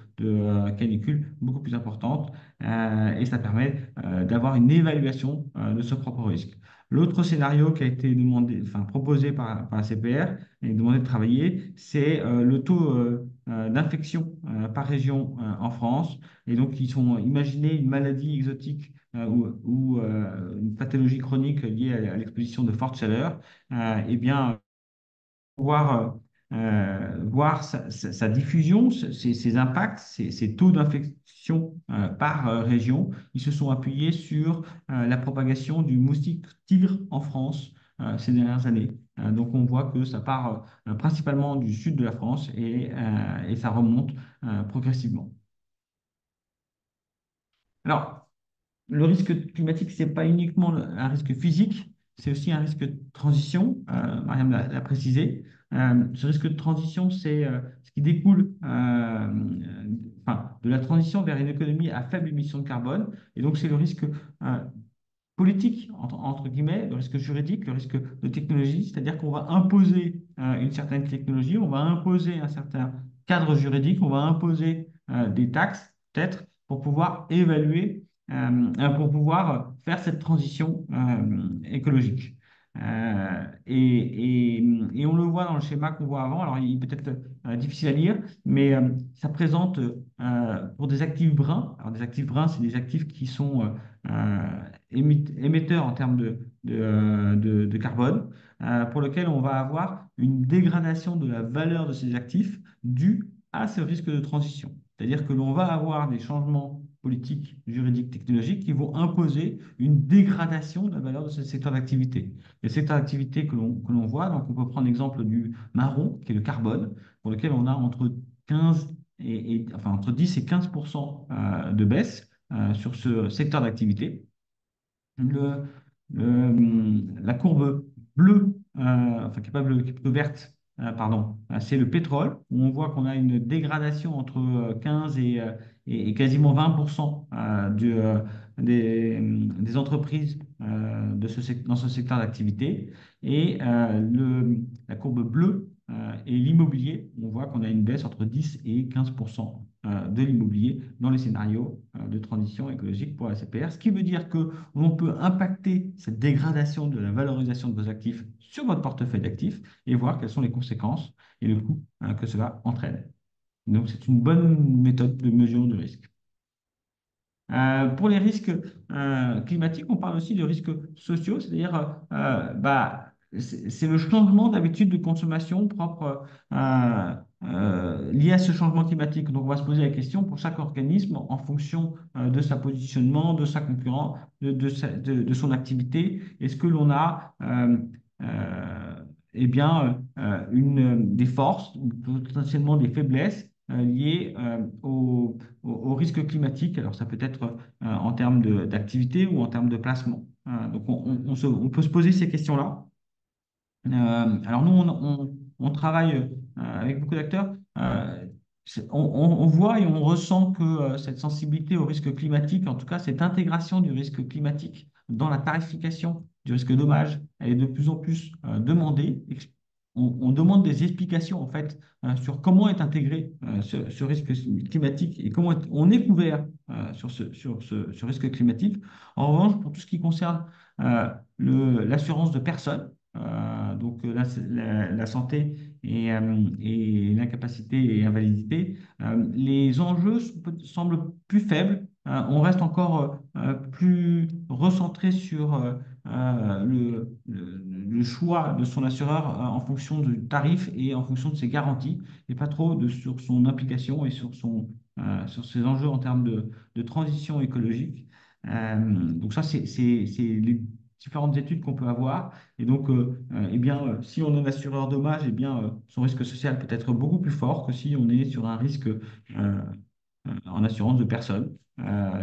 canicule beaucoup plus importante. Et ça permet d'avoir une évaluation de ce propre risque. L'autre scénario qui a été demandé, enfin, proposé par la CPR et demandé de travailler, c'est le taux d'infection par région en France. Et donc, ils ont imaginé une maladie exotique ou une pathologie chronique liée à l'exposition de forte chaleur. Eh bien, voir sa diffusion, ses impacts, ses taux d'infection par région. Ils se sont appuyés sur la propagation du moustique tigre en France ces dernières années. Donc on voit que ça part principalement du sud de la France et ça remonte progressivement. Alors, le risque climatique, ce n'est pas uniquement un risque physique, c'est aussi un risque de transition. Mariam l'a précisé. Ce risque de transition, c'est ce qui découle enfin, de la transition vers une économie à faible émission de carbone. Et donc, c'est le risque politique, entre guillemets, le risque juridique, le risque de technologie, c'est-à-dire qu'on va imposer une certaine technologie, on va imposer un certain cadre juridique, on va imposer des taxes, peut-être, pour pouvoir évaluer, pour pouvoir faire cette transition écologique. Et on le voit dans le schéma qu'on voit avant, alors il est peut-être difficile à lire, mais ça présente pour des actifs bruns, alors des actifs bruns, c'est des actifs qui sont émetteurs en termes de carbone, pour lequel on va avoir une dégradation de la valeur de ces actifs due à ce risque de transition. C'est-à-dire que l'on va avoir des changements politiques, juridiques, technologiques qui vont imposer une dégradation de la valeur de ce secteur d'activité. Les secteurs d'activité que l'on voit, donc on peut prendre l'exemple du marron, qui est le carbone, pour lequel on a entre 10 et 15% de baisse sur ce secteur d'activité. La courbe bleue, enfin qui n'est pas bleue, qui est plutôt verte, pardon, c'est le pétrole, où on voit qu'on a une dégradation entre 15 et quasiment 20% des entreprises dans ce secteur d'activité. Et la courbe bleue est l'immobilier. On voit qu'on a une baisse entre 10 et 15% de l'immobilier dans les scénarios de transition écologique pour la CPR, ce qui veut dire que on peut impacter cette dégradation de la valorisation de vos actifs sur votre portefeuille d'actifs et voir quelles sont les conséquences et le coût que cela entraîne. Donc, c'est une bonne méthode de mesure de risque. Pour les risques climatiques, on parle aussi de risques sociaux, c'est-à-dire c'est le changement d'habitude de consommation propre lié à ce changement climatique. Donc, on va se poser la question pour chaque organisme en fonction de sa positionnement, de sa concurrence, de son activité. Est-ce que l'on a eh bien, des forces ou potentiellement des faiblesses liées au risque climatique. Alors, ça peut être en termes d'activité ou en termes de placement. Donc, on peut se poser ces questions-là. Alors, nous, on travaille avec beaucoup d'acteurs. On voit et on ressent que cette sensibilité au risque climatique, en tout cas cette intégration du risque climatique dans la tarification du risque dommage, elle est de plus en plus demandée. On demande des explications en fait sur comment est intégré ce risque climatique et comment on est couvert sur ce risque climatique. En revanche, pour tout ce qui concerne l'assurance de personnes, donc la santé et l'incapacité et invalidité, les enjeux semblent plus faibles. On reste encore plus recentré sur le choix de son assureur en fonction du tarif et en fonction de ses garanties, et pas trop sur son implication et sur ses enjeux en termes de transition écologique. Donc ça, c'est les différentes études qu'on peut avoir. Et donc, eh bien, si on est un assureur dommage, eh bien, son risque social peut être beaucoup plus fort que si on est sur un risque en assurance de personnes.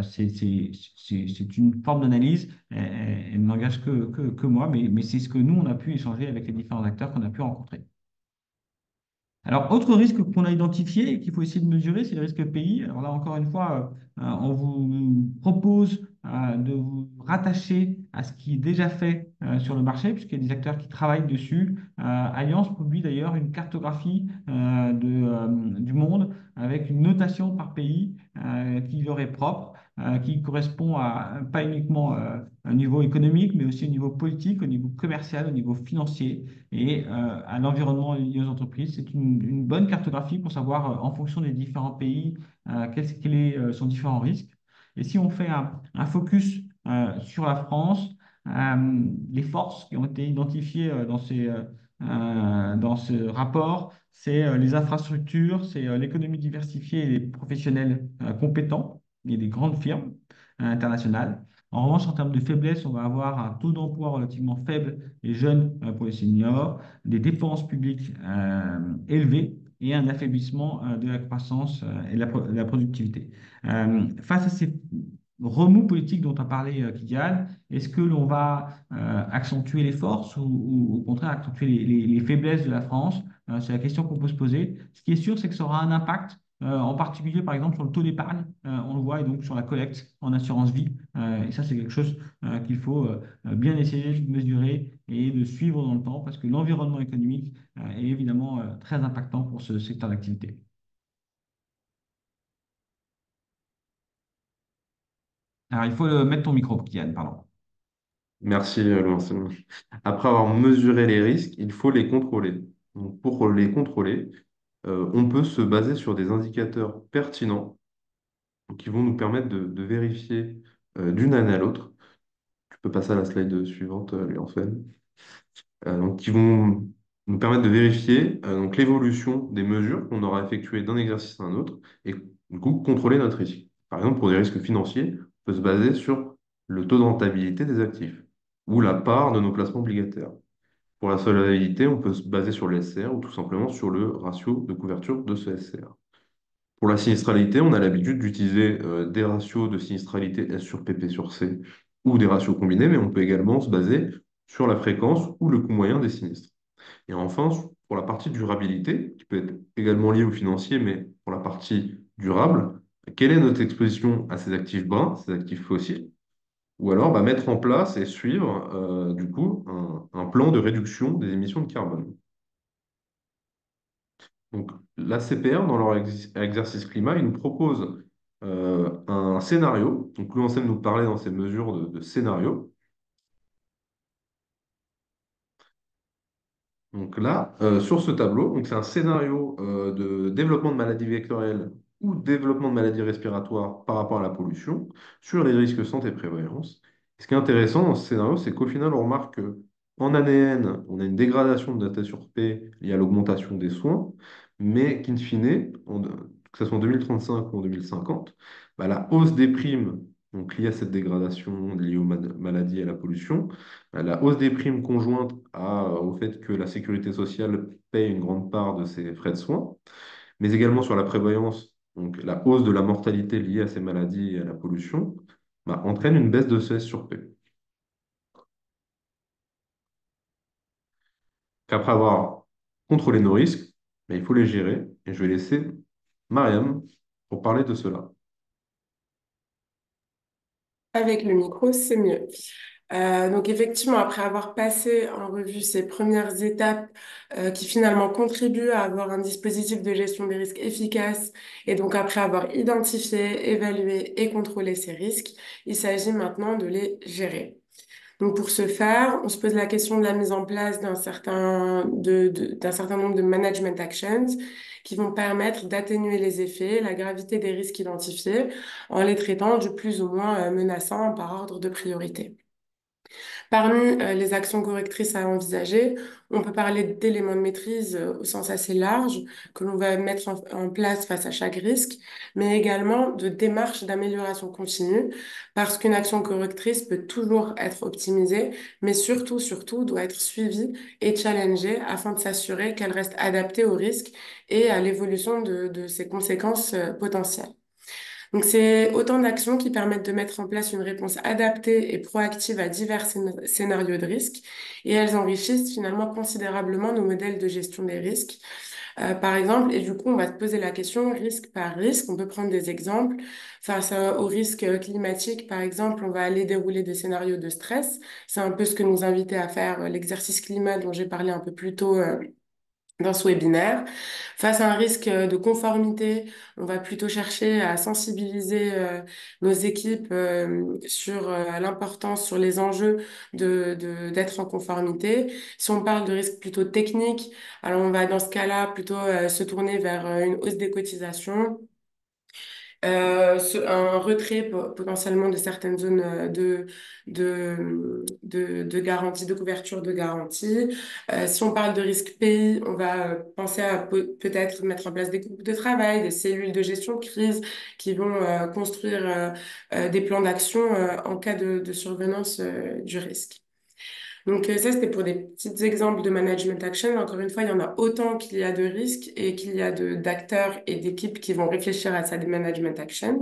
C'est une forme d'analyse, elle n'engage que moi, mais c'est ce que nous, on a pu échanger avec les différents acteurs qu'on a pu rencontrer. Alors, autre risque qu'on a identifié et qu'il faut essayer de mesurer, c'est le risque pays. Alors là, encore une fois, on vous propose de vous rattacher à ce qui est déjà fait sur le marché, puisqu'il y a des acteurs qui travaillent dessus. Allianz publie d'ailleurs une cartographie du monde avec une notation par pays qui leur est propre, qui correspond à pas uniquement un niveau économique, mais aussi au niveau politique, au niveau commercial, au niveau financier et à l'environnement lié aux entreprises. C'est une bonne cartographie pour savoir, en fonction des différents pays, quel est son différent risque. Et si on fait un focus sur la France, les forces qui ont été identifiées dans ce rapport, c'est les infrastructures, c'est l'économie diversifiée et les professionnels compétents et des grandes firmes internationales. En revanche, en termes de faiblesse, on va avoir un taux d'emploi relativement faible et jeune pour les seniors, des dépenses publiques élevées et un affaiblissement de la croissance et de la productivité. Face à ces remous politiques dont a parlé Kylian, est-ce que l'on va accentuer les forces ou au contraire accentuer les faiblesses de la France? C'est la question qu'on peut se poser. Ce qui est sûr, c'est que ça aura un impact en particulier, par exemple, sur le taux d'épargne, on le voit, et donc sur la collecte en assurance vie. Et ça, c'est quelque chose qu'il faut bien essayer de mesurer et de suivre dans le temps, parce que l'environnement économique est évidemment très impactant pour ce secteur d'activité. Alors, il faut mettre ton micro, Kylian, pardon. Merci, Laurence. Après avoir mesuré les risques, il faut les contrôler. Donc, pour les contrôler, on peut se baser sur des indicateurs pertinents qui vont nous permettre de vérifier d'une année à l'autre. Tu peux passer à la slide suivante, Léon. Donc, qui vont nous permettre de vérifier donc l'évolution des mesures qu'on aura effectuées d'un exercice à un autre et du coup contrôler notre risque. Par exemple, pour des risques financiers, on peut se baser sur le taux de rentabilité des actifs ou la part de nos placements obligataires. Pour la solvabilité, on peut se baser sur le SCR ou tout simplement sur le ratio de couverture de ce SCR. Pour la sinistralité, on a l'habitude d'utiliser des ratios de sinistralité S sur PP sur C ou des ratios combinés, mais on peut également se baser sur la fréquence ou le coût moyen des sinistres. Et enfin, pour la partie durabilité, qui peut être également liée au financier, mais pour la partie durable, quelle est notre exposition à ces actifs bruns, ces actifs fossiles? Ou alors mettre en place et suivre du coup un plan de réduction des émissions de carbone. Donc la CPR, dans leur exercice climat, ils nous proposent un scénario. Donc Louis Ansel nous parlait dans ces mesures de scénario. Donc là, sur ce tableau, donc c'est un scénario de développement de maladies vectorielles ou développement de maladies respiratoires par rapport à la pollution sur les risques santé et prévoyance. Ce qui est intéressant dans ce scénario, c'est qu'au final, on remarque qu'en année N, on a une dégradation de data sur P liée à l'augmentation des soins, mais qu'in fine, que ce soit en 2035 ou en 2050, la hausse des primes donc liée à cette dégradation liée aux maladies et à la pollution, la hausse des primes conjointe au fait que la sécurité sociale paye une grande part de ses frais de soins, mais également sur la prévoyance, donc la hausse de la mortalité liée à ces maladies et à la pollution, entraîne une baisse de CS sur P. Qu'après avoir contrôlé nos risques, il faut les gérer, et je vais laisser Mariam pour parler de cela. Avec le micro, c'est mieux. Donc effectivement, après avoir passé en revue ces premières étapes qui finalement contribuent à avoir un dispositif de gestion des risques efficace, et donc après avoir identifié, évalué et contrôlé ces risques, il s'agit maintenant de les gérer. Donc pour ce faire, on se pose la question de la mise en place d'un certain nombre de management actions qui vont permettre d'atténuer les effets, la gravité des risques identifiés en les traitant du plus ou moins menaçants par ordre de priorité. Parmi les actions correctrices à envisager, on peut parler d'éléments de maîtrise au sens assez large que l'on va mettre en place face à chaque risque, mais également de démarches d'amélioration continue, parce qu'une action correctrice peut toujours être optimisée, mais surtout doit être suivie et challengée afin de s'assurer qu'elle reste adaptée au risque et à l'évolution de ses conséquences potentielles. Donc, c'est autant d'actions qui permettent de mettre en place une réponse adaptée et proactive à divers scénarios de risque, et elles enrichissent finalement considérablement nos modèles de gestion des risques. Par exemple, et du coup, on va se poser la question risque par risque. On peut prendre des exemples. Au risque climatique, par exemple, on va aller dérouler des scénarios de stress. C'est un peu ce que nous invitait à faire l'exercice climat dont j'ai parlé un peu plus tôt dans ce webinaire. Face à un risque de conformité, on va plutôt chercher à sensibiliser nos équipes sur l'importance, sur les enjeux d'être en conformité. Si on parle de risque plutôt technique, alors on va dans ce cas-là plutôt se tourner vers une hausse des cotisations, un retrait potentiellement de certaines zones de garantie, de couverture de garantie. Si on parle de risque pays, on va penser à peut-être mettre en place des groupes de travail, des cellules de gestion de crise qui vont construire des plans d'action en cas de survenance du risque. Donc ça, c'était pour des petits exemples de management action. Encore une fois, il y en a autant qu'il y a de risques et qu'il y a d'acteurs et d'équipes qui vont réfléchir à ça, des management actions.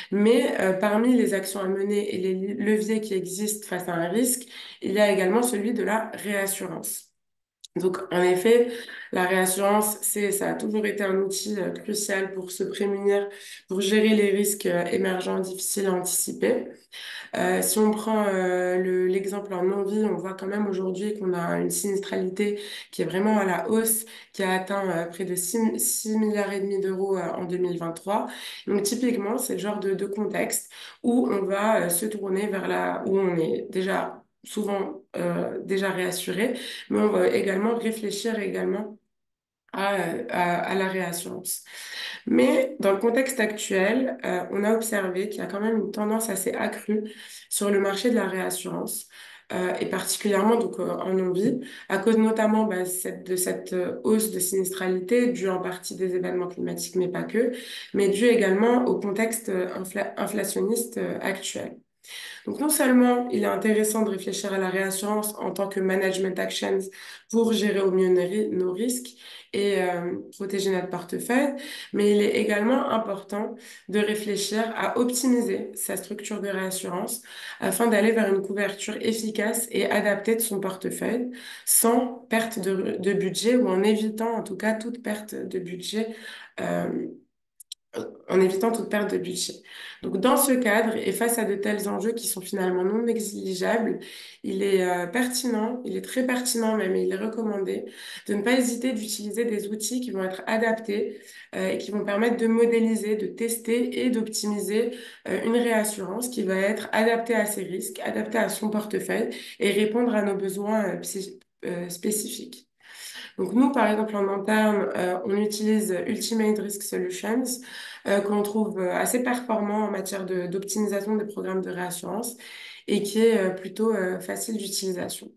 Mais parmi les actions à mener et les leviers qui existent face à un risque, il y a également celui de la réassurance. Donc, en effet, la réassurance, ça a toujours été un outil crucial pour se prémunir, pour gérer les risques émergents difficiles à anticiper. Si on prend l'exemple en non-vie, on voit quand même aujourd'hui qu'on a une sinistralité qui est vraiment à la hausse, qui a atteint près de 6 milliards et demi d'euros en 2023. Donc typiquement, c'est le genre de contexte où on va se tourner vers où on est déjà souvent déjà réassuré, mais on va également réfléchir également à la réassurance. Mais dans le contexte actuel, on a observé qu'il y a quand même une tendance assez accrue sur le marché de la réassurance, et particulièrement donc en non-vie, à cause notamment de cette hausse de sinistralité due en partie des événements climatiques, mais pas que, mais due également au contexte inflationniste actuel. Donc, non seulement il est intéressant de réfléchir à la réassurance en tant que management actions pour gérer au mieux nos risques et protéger notre portefeuille, mais il est également important de réfléchir à optimiser sa structure de réassurance afin d'aller vers une couverture efficace et adaptée de son portefeuille sans perte de budget ou en évitant en tout cas toute perte de budget. euh, en évitant toute perte de budget. Donc, dans ce cadre, et face à de tels enjeux qui sont finalement non négligeables, il est pertinent, il est très pertinent même, et il est recommandé de ne pas hésiter d'utiliser des outils qui vont être adaptés et qui vont permettre de modéliser, de tester et d'optimiser une réassurance qui va être adaptée à ses risques, adaptée à son portefeuille et répondre à nos besoins spécifiques. Donc nous, par exemple, en interne, on utilise Ultimate Risk Solutions, qu'on trouve assez performant en matière d'optimisation des programmes de réassurance et qui est plutôt facile d'utilisation.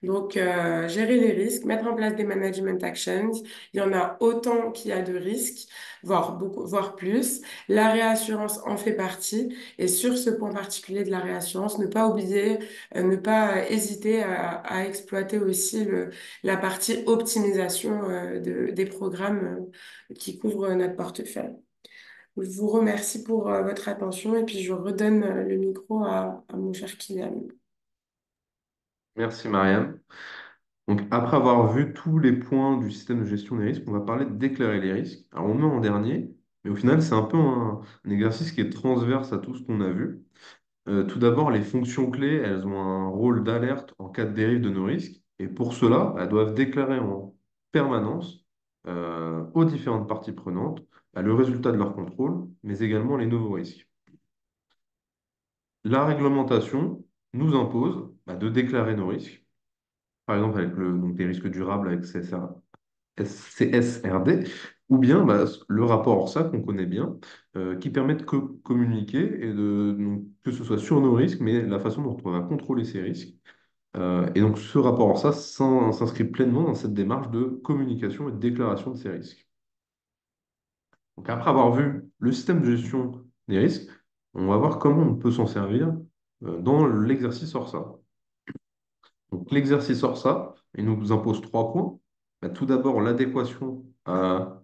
Donc, gérer les risques, mettre en place des management actions, il y en a autant qu'il y a de risques, voire beaucoup, voire plus. La réassurance en fait partie. Et sur ce point particulier de la réassurance, ne pas oublier, ne pas hésiter à exploiter aussi la partie optimisation des programmes qui couvrent notre portefeuille. Je vous remercie pour votre attention et puis je redonne le micro à mon cher Kylian. Merci Mariam. Donc, après avoir vu tous les points du système de gestion des risques, on va parler de déclarer les risques. Alors, on le met en dernier, mais au final, c'est un peu un exercice qui est transverse à tout ce qu'on a vu. Tout d'abord, les fonctions clés, elles ont un rôle d'alerte en cas de dérive de nos risques. Et pour cela, elles doivent déclarer en permanence aux différentes parties prenantes le résultat de leur contrôle, mais également les nouveaux risques. La réglementation nous impose de déclarer nos risques, par exemple avec donc des risques durables avec CSRD, ou bien le rapport ORSA qu'on connaît bien, qui permet de communiquer et donc, que ce soit sur nos risques, mais la façon dont on va contrôler ces risques. Et donc ce rapport ORSA s'inscrit pleinement dans cette démarche de communication et de déclaration de ces risques. Donc après avoir vu le système de gestion des risques, on va voir comment on peut s'en servir dans l'exercice ORSA. Donc, l'exercice ORSA, il nous impose 3 points. Tout d'abord, l'adéquation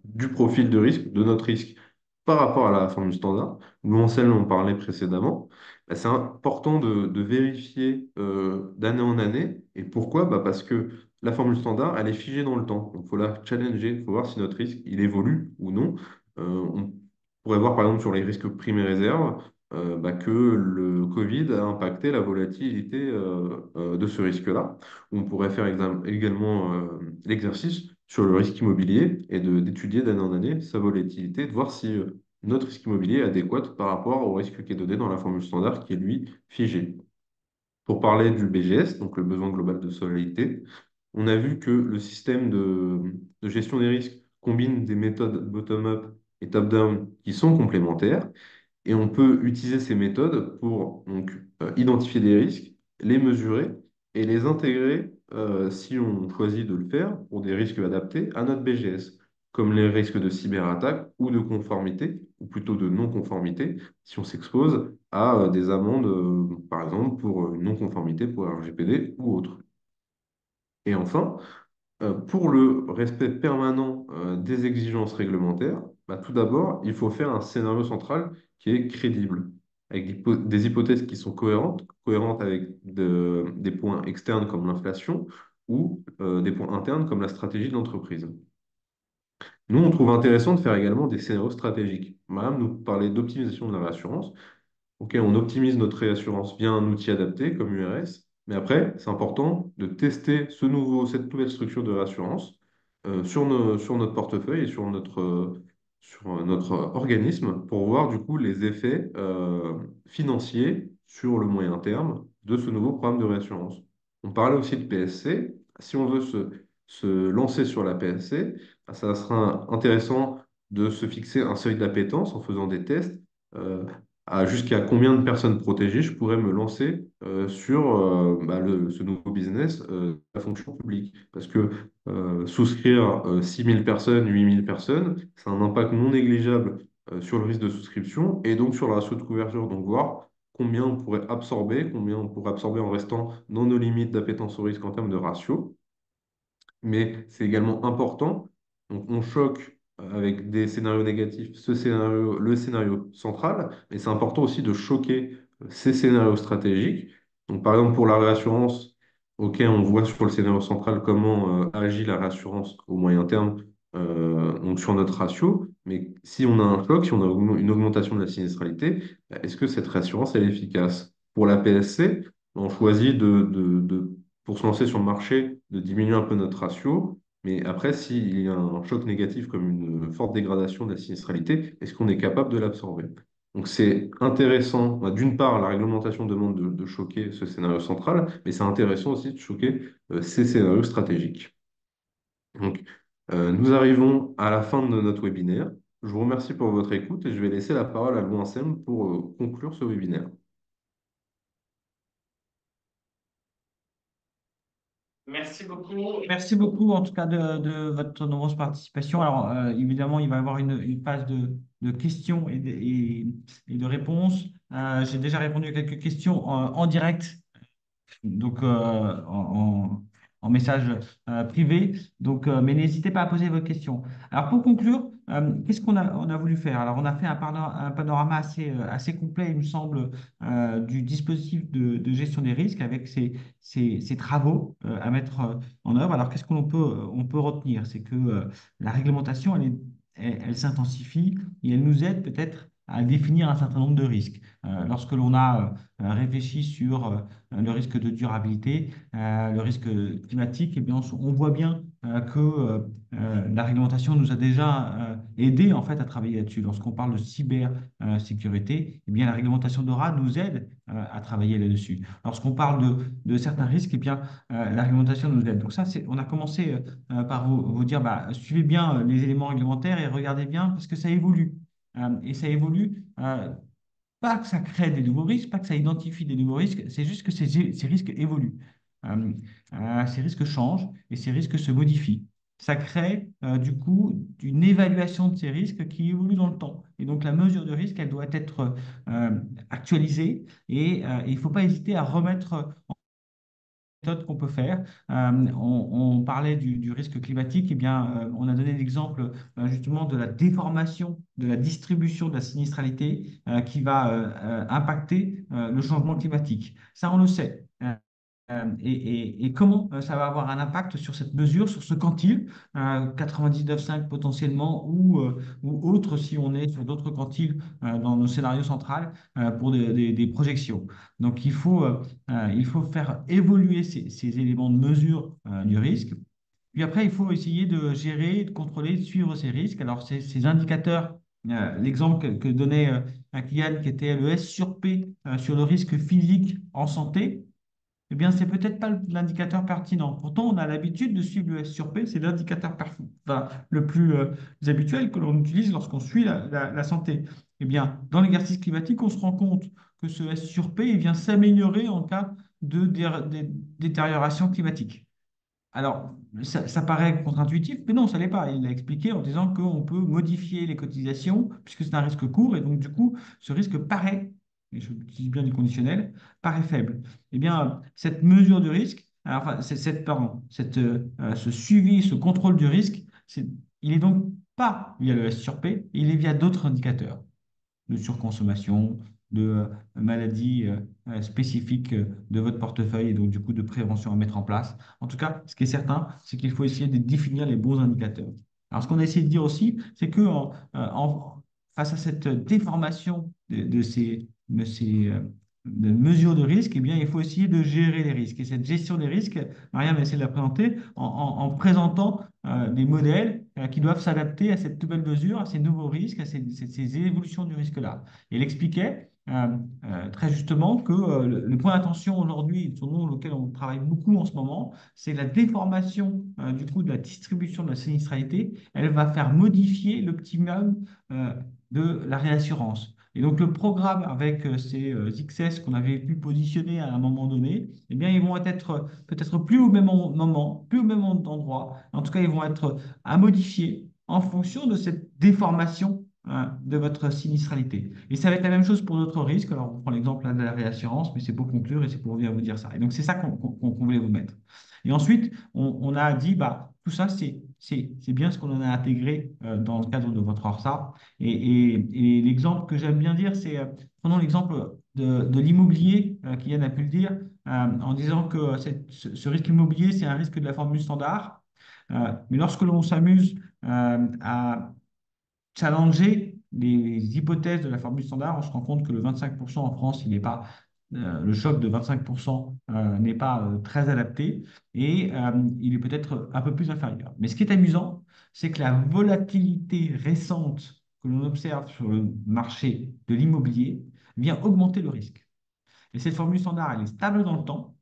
du profil de risque, de notre risque, par rapport à la formule standard. Nous, Ansel en parlait précédemment. C'est important de vérifier d'année en année. Et pourquoi? Parce que la formule standard, elle est figée dans le temps. Donc, il faut la challenger, il faut voir si notre risque, il évolue ou non. On pourrait voir, par exemple, sur les risques primes et réserves, que le Covid a impacté la volatilité de ce risque-là. On pourrait faire également l'exercice sur le risque immobilier et d'étudier d'année en année sa volatilité, de voir si notre risque immobilier est adéquat par rapport au risque qui est donné dans la formule standard qui est lui figé. Pour parler du BGS, donc le besoin global de solvabilité, on a vu que le système de gestion des risques combine des méthodes bottom-up et top-down qui sont complémentaires. Et on peut utiliser ces méthodes pour donc, identifier des risques, les mesurer et les intégrer, si on choisit de le faire, pour des risques adaptés à notre BGS, comme les risques de cyberattaque ou de conformité, ou plutôt de non-conformité, si on s'expose à des amendes, par exemple, pour non-conformité pour RGPD ou autre. Et enfin, pour le respect permanent des exigences réglementaires, tout d'abord, il faut faire un scénario central qui est crédible, avec des hypothèses qui sont cohérentes avec des points externes comme l'inflation ou des points internes comme la stratégie de l'entreprise. Nous, on trouve intéressant de faire également des scénarios stratégiques. Madame nous parlait d'optimisation de la réassurance. Ok, on optimise notre réassurance via un outil adapté comme URS, mais après, c'est important de tester cette nouvelle structure de réassurance sur notre portefeuille et sur notre organisme pour voir du coup les effets financiers sur le moyen terme de ce nouveau programme de réassurance. On parlait aussi de PSC. Si on veut se lancer sur la PSC, ça sera intéressant de se fixer un seuil d'appétence en faisant des tests. À jusqu'à combien de personnes protégées je pourrais me lancer sur ce nouveau business de la fonction publique. Parce que souscrire 6 000 personnes, 8 000 personnes, c'est un impact non négligeable sur le risque de souscription et donc sur le ratio de couverture. Donc voir combien on pourrait absorber, combien on pourrait absorber en restant dans nos limites d'appétence au risque en termes de ratio. Mais c'est également important. Donc, on choque avec des scénarios négatifs ce scénario, le scénario central, mais c'est important aussi de choquer ces scénarios stratégiques. Donc, par exemple, pour la réassurance, OK, on voit sur le scénario central comment agit la réassurance au moyen terme, donc sur notre ratio. Mais si on a un choc, si on a une augmentation de la sinistralité, est-ce que cette réassurance elle est efficace? Pour la PSC, on choisit pour se lancer sur le marché, de diminuer un peu notre ratio. Mais après, s'il y a un choc négatif comme une forte dégradation de la sinistralité, est-ce qu'on est capable de l'absorber? Donc c'est intéressant. Bah, d'une part, la réglementation demande de choquer ce scénario central, mais c'est intéressant aussi de choquer ces scénarios stratégiques. Donc, nous arrivons à la fin de notre webinaire. Je vous remercie pour votre écoute et je vais laisser la parole à Louis Ansem pour conclure ce webinaire. Merci beaucoup en tout cas de votre nombreuse participation. Alors évidemment, il va y avoir une phase de questions et de réponses. J'ai déjà répondu à quelques questions en direct donc en message privé. Donc, mais n'hésitez pas à poser vos questions. Alors, pour conclure, qu'est-ce qu'on a voulu faire? Alors, on a fait un panorama assez complet, il me semble, du dispositif de gestion des risques avec ces travaux à mettre en œuvre. Alors, qu'est-ce on peut retenir? C'est que la réglementation, elle s'intensifie et elle nous aide peut-être à définir un certain nombre de risques. Lorsque l'on a réfléchi sur le risque de durabilité, le risque climatique, eh bien, on voit bien que la réglementation nous a déjà aidé en fait à travailler là-dessus. Lorsqu'on parle de cybersécurité, eh bien, la réglementation DORA nous aide à travailler là-dessus. Lorsqu'on parle de certains risques, eh bien, la réglementation nous aide. Donc ça, on a commencé par vous dire, bah, suivez bien les éléments réglementaires et regardez bien parce que ça évolue. Et ça évolue pas que ça crée des nouveaux risques, pas que ça identifie des nouveaux risques, c'est juste que ces risques évoluent. Euh, ces risques changent et ces risques se modifient. Ça crée du coup une évaluation de ces risques qui évolue dans le temps. Et donc la mesure de risque, elle doit être actualisée et il ne faut pas hésiter à remettre méthodes qu'on peut faire. On parlait du risque climatique, eh bien, on a donné l'exemple justement de la déformation de la distribution de la sinistralité qui va impacter le changement climatique. Ça, on le sait. Et comment ça va avoir un impact sur cette mesure, sur ce quantile, 99,5 potentiellement, ou autre si on est sur d'autres quantiles dans nos scénarios centrales pour des projections. Donc il faut faire évoluer ces éléments de mesure du risque. Puis après, il faut essayer de gérer, de contrôler, de suivre ces risques. Alors, ces indicateurs, l'exemple que donnait un client qui était le S sur P sur le risque physique en santé, eh bien, c'est peut-être pas l'indicateur pertinent. Pourtant, on a l'habitude de suivre le S sur P, c'est l'indicateur enfin, le plus habituel que l'on utilise lorsqu'on suit la santé. Eh bien, dans l'exercice climatique, on se rend compte que ce S sur P il vient s'améliorer en cas de détérioration climatique. Alors, ça paraît contre-intuitif, mais non, ça l'est pas. Il l'a expliqué en disant qu'on peut modifier les cotisations, puisque c'est un risque court, et donc du coup, ce risque paraît, et je utilise bien du conditionnel, paraît faible. Eh bien, cette mesure de risque, enfin, pardon, ce suivi, ce contrôle du risque, il est donc pas via le S sur P, il est via d'autres indicateurs de surconsommation, de maladies spécifiques de votre portefeuille et donc du coup de prévention à mettre en place. En tout cas, ce qui est certain, c'est qu'il faut essayer de définir les bons indicateurs. Alors, ce qu'on a essayé de dire aussi, c'est que face à cette déformation de mesures de risque, eh bien, il faut essayer de gérer les risques. Et cette gestion des risques, Mariam a essayé de la présenter en présentant des modèles qui doivent s'adapter à cette nouvelle mesure, à ces nouveaux risques, à ces évolutions du risque-là. Et elle expliquait très justement que le point d'attention aujourd'hui, sur lequel on travaille beaucoup en ce moment, c'est la déformation du coup de la distribution de la sinistralité. Elle va faire modifier l'optimum de la réassurance. Et donc, le programme avec ces XS qu'on avait pu positionner à un moment donné, eh bien, ils vont être peut-être plus au même moment, plus au même endroit. En tout cas, ils vont être à modifier en fonction de cette déformation de votre sinistralité. Et ça va être la même chose pour d'autres risques. Alors, on prend l'exemple là, de la réassurance, mais c'est pour conclure et c'est pour bien vous dire ça. Et donc, c'est ça qu'on voulait vous mettre. Et ensuite, on a dit, bah, tout ça, c'est bien ce qu'on en a intégré dans le cadre de votre ORSA. Et l'exemple que j'aime bien dire, c'est, prenons l'exemple de l'immobilier, Kylian a pu le dire, en disant que ce risque immobilier, c'est un risque de la formule standard. Mais lorsque l'on s'amuse à challenger les hypothèses de la formule standard, on se rend compte que le 25% en France, il n'est pas, le choc de 25% n'est pas très adapté et il est peut-être un peu plus inférieur. Mais ce qui est amusant, c'est que la volatilité récente que l'on observe sur le marché de l'immobilier vient augmenter le risque. Et cette formule standard, elle est stable dans le temps,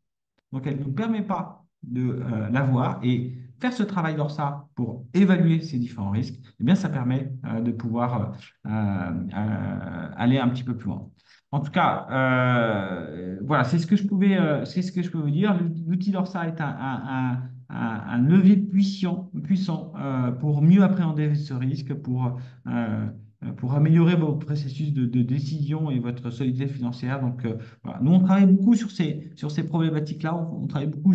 donc elle ne nous permet pas de l'avoir. Et faire ce travail d'ORSA pour évaluer ces différents risques, eh bien, ça permet de pouvoir aller un petit peu plus loin. En tout cas, voilà, c'est ce que je pouvais, c'est ce que je peux vous dire. L'outil d'ORSA est un levier puissant pour mieux appréhender ce risque, pour améliorer vos processus de décision et votre solidité financière. Donc, voilà. Nous, on travaille beaucoup sur ces problématiques-là. On travaille beaucoup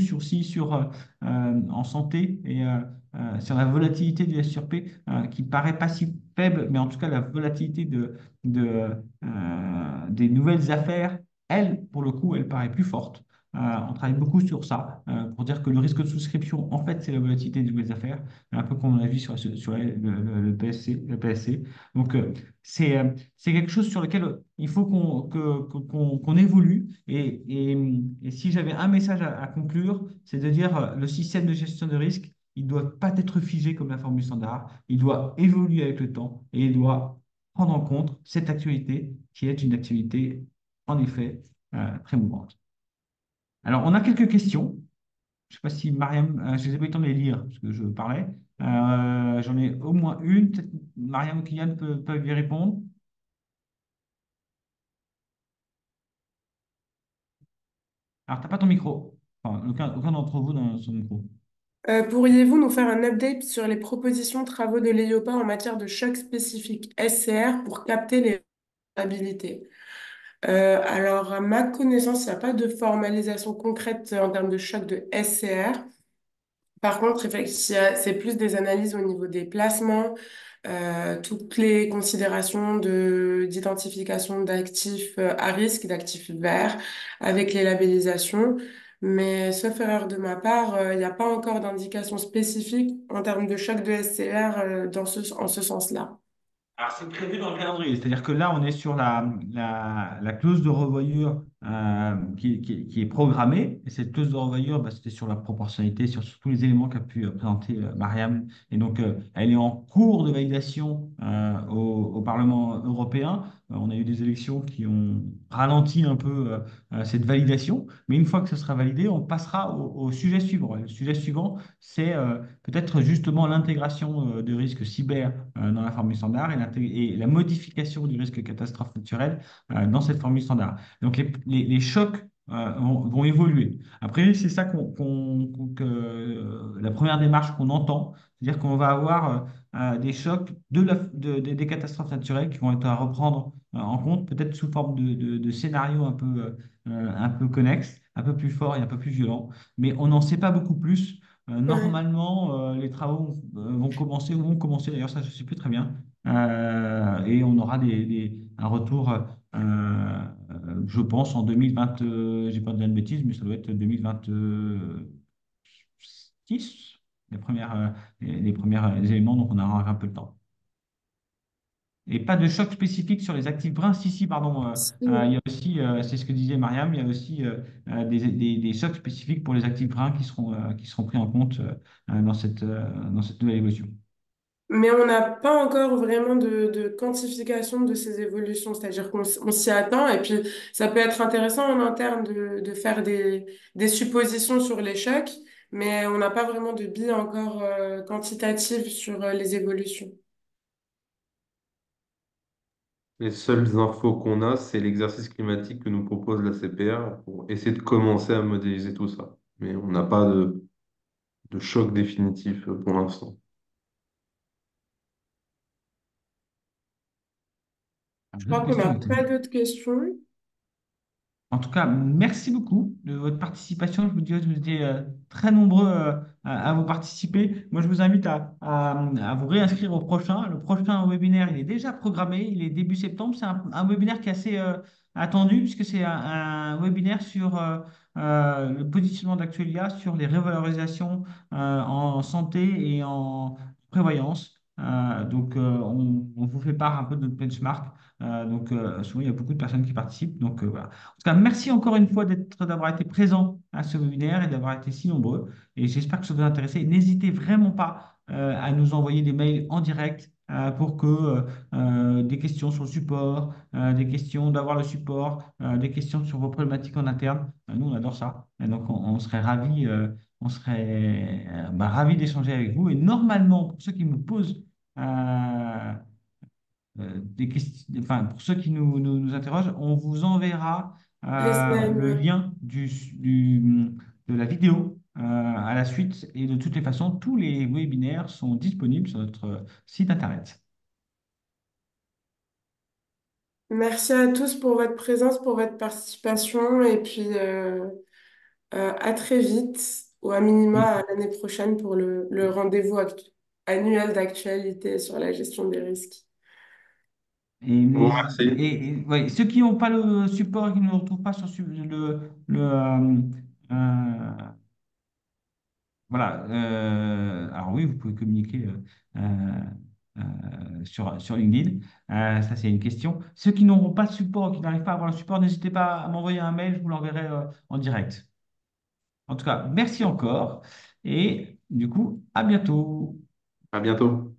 en santé et sur la volatilité du S sur P, qui paraît pas si faible, mais en tout cas, la volatilité des nouvelles affaires, elle, pour le coup, elle paraît plus forte. On travaille beaucoup sur ça pour dire que le risque de souscription, en fait, c'est la volatilité des nouvelles affaires, un peu comme on a vu sur le PSC. Donc, c'est quelque chose sur lequel il faut qu'on évolue. Et si j'avais un message à conclure, c'est de dire le système de gestion de risque, il ne doit pas être figé comme la formule standard, il doit évoluer avec le temps et il doit prendre en compte cette actualité qui est une actualité, en effet, très mouvante. Alors, on a quelques questions. Je ne sais pas si Mariam, je n'ai pas eu le temps de les lire parce que je parlais. J'en ai au moins une. Peut-être Mariam ou Kylian peuvent y répondre. Alors, tu n'as pas ton micro. Enfin, aucun d'entre vous dans son micro. Pourriez-vous nous faire un update sur les propositions de travaux de l'EIOPA en matière de choc spécifique SCR pour capter les vulnérabilités? Alors, à ma connaissance, il n'y a pas de formalisation concrète en termes de choc de SCR. Par contre, effectivement, c'est plus des analyses au niveau des placements, toutes les considérations d'identification d'actifs à risque, d'actifs verts, avec les labellisations. Mais sauf erreur de ma part, il n'y a pas encore d'indication spécifique en termes de choc de SCR en ce sens-là. Alors, c'est prévu dans le calendrier, c'est-à-dire que là, on est sur la clause de revoyure qui est programmée. Et cette clause de revoyure, bah, c'était sur la proportionnalité, sur tous les éléments qu'a pu présenter Mariam. Et donc, elle est en cours de validation au Parlement européen. On a eu des élections qui ont ralenti un peu cette validation. Mais une fois que ce sera validé, on passera au sujet suivant. Le sujet suivant, c'est peut-être justement l'intégration de risques cyber dans la formule standard et la modification du risque catastrophe naturelle dans cette formule standard. Donc les chocs vont évoluer. Après, c'est ça la première démarche qu'on entend, c'est-à-dire qu'on va avoir des chocs des catastrophes naturelles qui vont être à reprendre en compte, peut-être sous forme de scénarios un peu connexes, un peu plus forts et un peu plus violents, mais on n'en sait pas beaucoup plus. Ouais. Normalement, les travaux vont commencer ou vont commencer, d'ailleurs, ça je ne sais plus très bien. Et on aura un retour, je pense, en 2020, j'ai pas de bêtises, mais ça doit être 2026, les premiers éléments, donc on aura un peu de temps. Et pas de choc spécifique sur les actifs bruns. Si, si, pardon. Si. Il y a aussi, c'est ce que disait Mariam, il y a aussi des chocs spécifiques pour les actifs bruns qui seront pris en compte dans cette nouvelle évolution. Mais on n'a pas encore vraiment de quantification de ces évolutions, c'est-à-dire on s'y attend et puis ça peut être intéressant en interne de faire des suppositions sur les chocs, mais on n'a pas vraiment de billes encore quantitatives sur les évolutions. Les seules infos qu'on a, c'est l'exercice climatique que nous propose la CPR pour essayer de commencer à modéliser tout ça. Mais on n'a pas de choc définitif pour l'instant. Je D'autres crois qu'on questions, n'a Anthony? pas d'autres questions. En tout cas, merci beaucoup de votre participation. Je vous dis, vous étiez très nombreux à vous participer. Moi, je vous invite à vous réinscrire au prochain. Le prochain webinaire, il est déjà programmé. Il est début septembre. C'est un webinaire qui est assez attendu puisque c'est un webinaire sur le positionnement d'Actuelia, sur les revalorisations en santé et en prévoyance. On vous fait part un peu de notre benchmark. Souvent, il y a beaucoup de personnes qui participent. Voilà. En tout cas, merci encore une fois d'avoir été présent à ce webinaire et d'avoir été si nombreux. Et j'espère que ça vous a intéressé. N'hésitez vraiment pas à nous envoyer des mails en direct pour que des questions sur le support, des questions d'avoir le support, des questions sur vos problématiques en interne. Nous, on adore ça. Et donc, on serait ravis, ravis d'échanger avec vous. Et normalement, pour ceux qui me posent des questions, enfin, pour ceux qui nous interrogent, on vous enverra Les slides, le ouais. lien de la vidéo à la suite. Et de toutes les façons, tous les webinaires sont disponibles sur notre site internet. Merci à tous pour votre présence, pour votre participation et puis à très vite ou à minima à Oui. l'année prochaine pour le rendez-vous annuel d'actualité sur la gestion des risques. Bon, merci. Ouais, ceux qui n'ont pas le support, qui ne le retrouvent pas sur le, euh, voilà. Alors oui, vous pouvez communiquer sur LinkedIn. Ça, c'est une question. Ceux qui n'auront pas de support, qui n'arrivent pas à avoir le support, n'hésitez pas à m'envoyer un mail, je vous l'enverrai en direct. En tout cas, merci encore. Et du coup, à bientôt. À bientôt.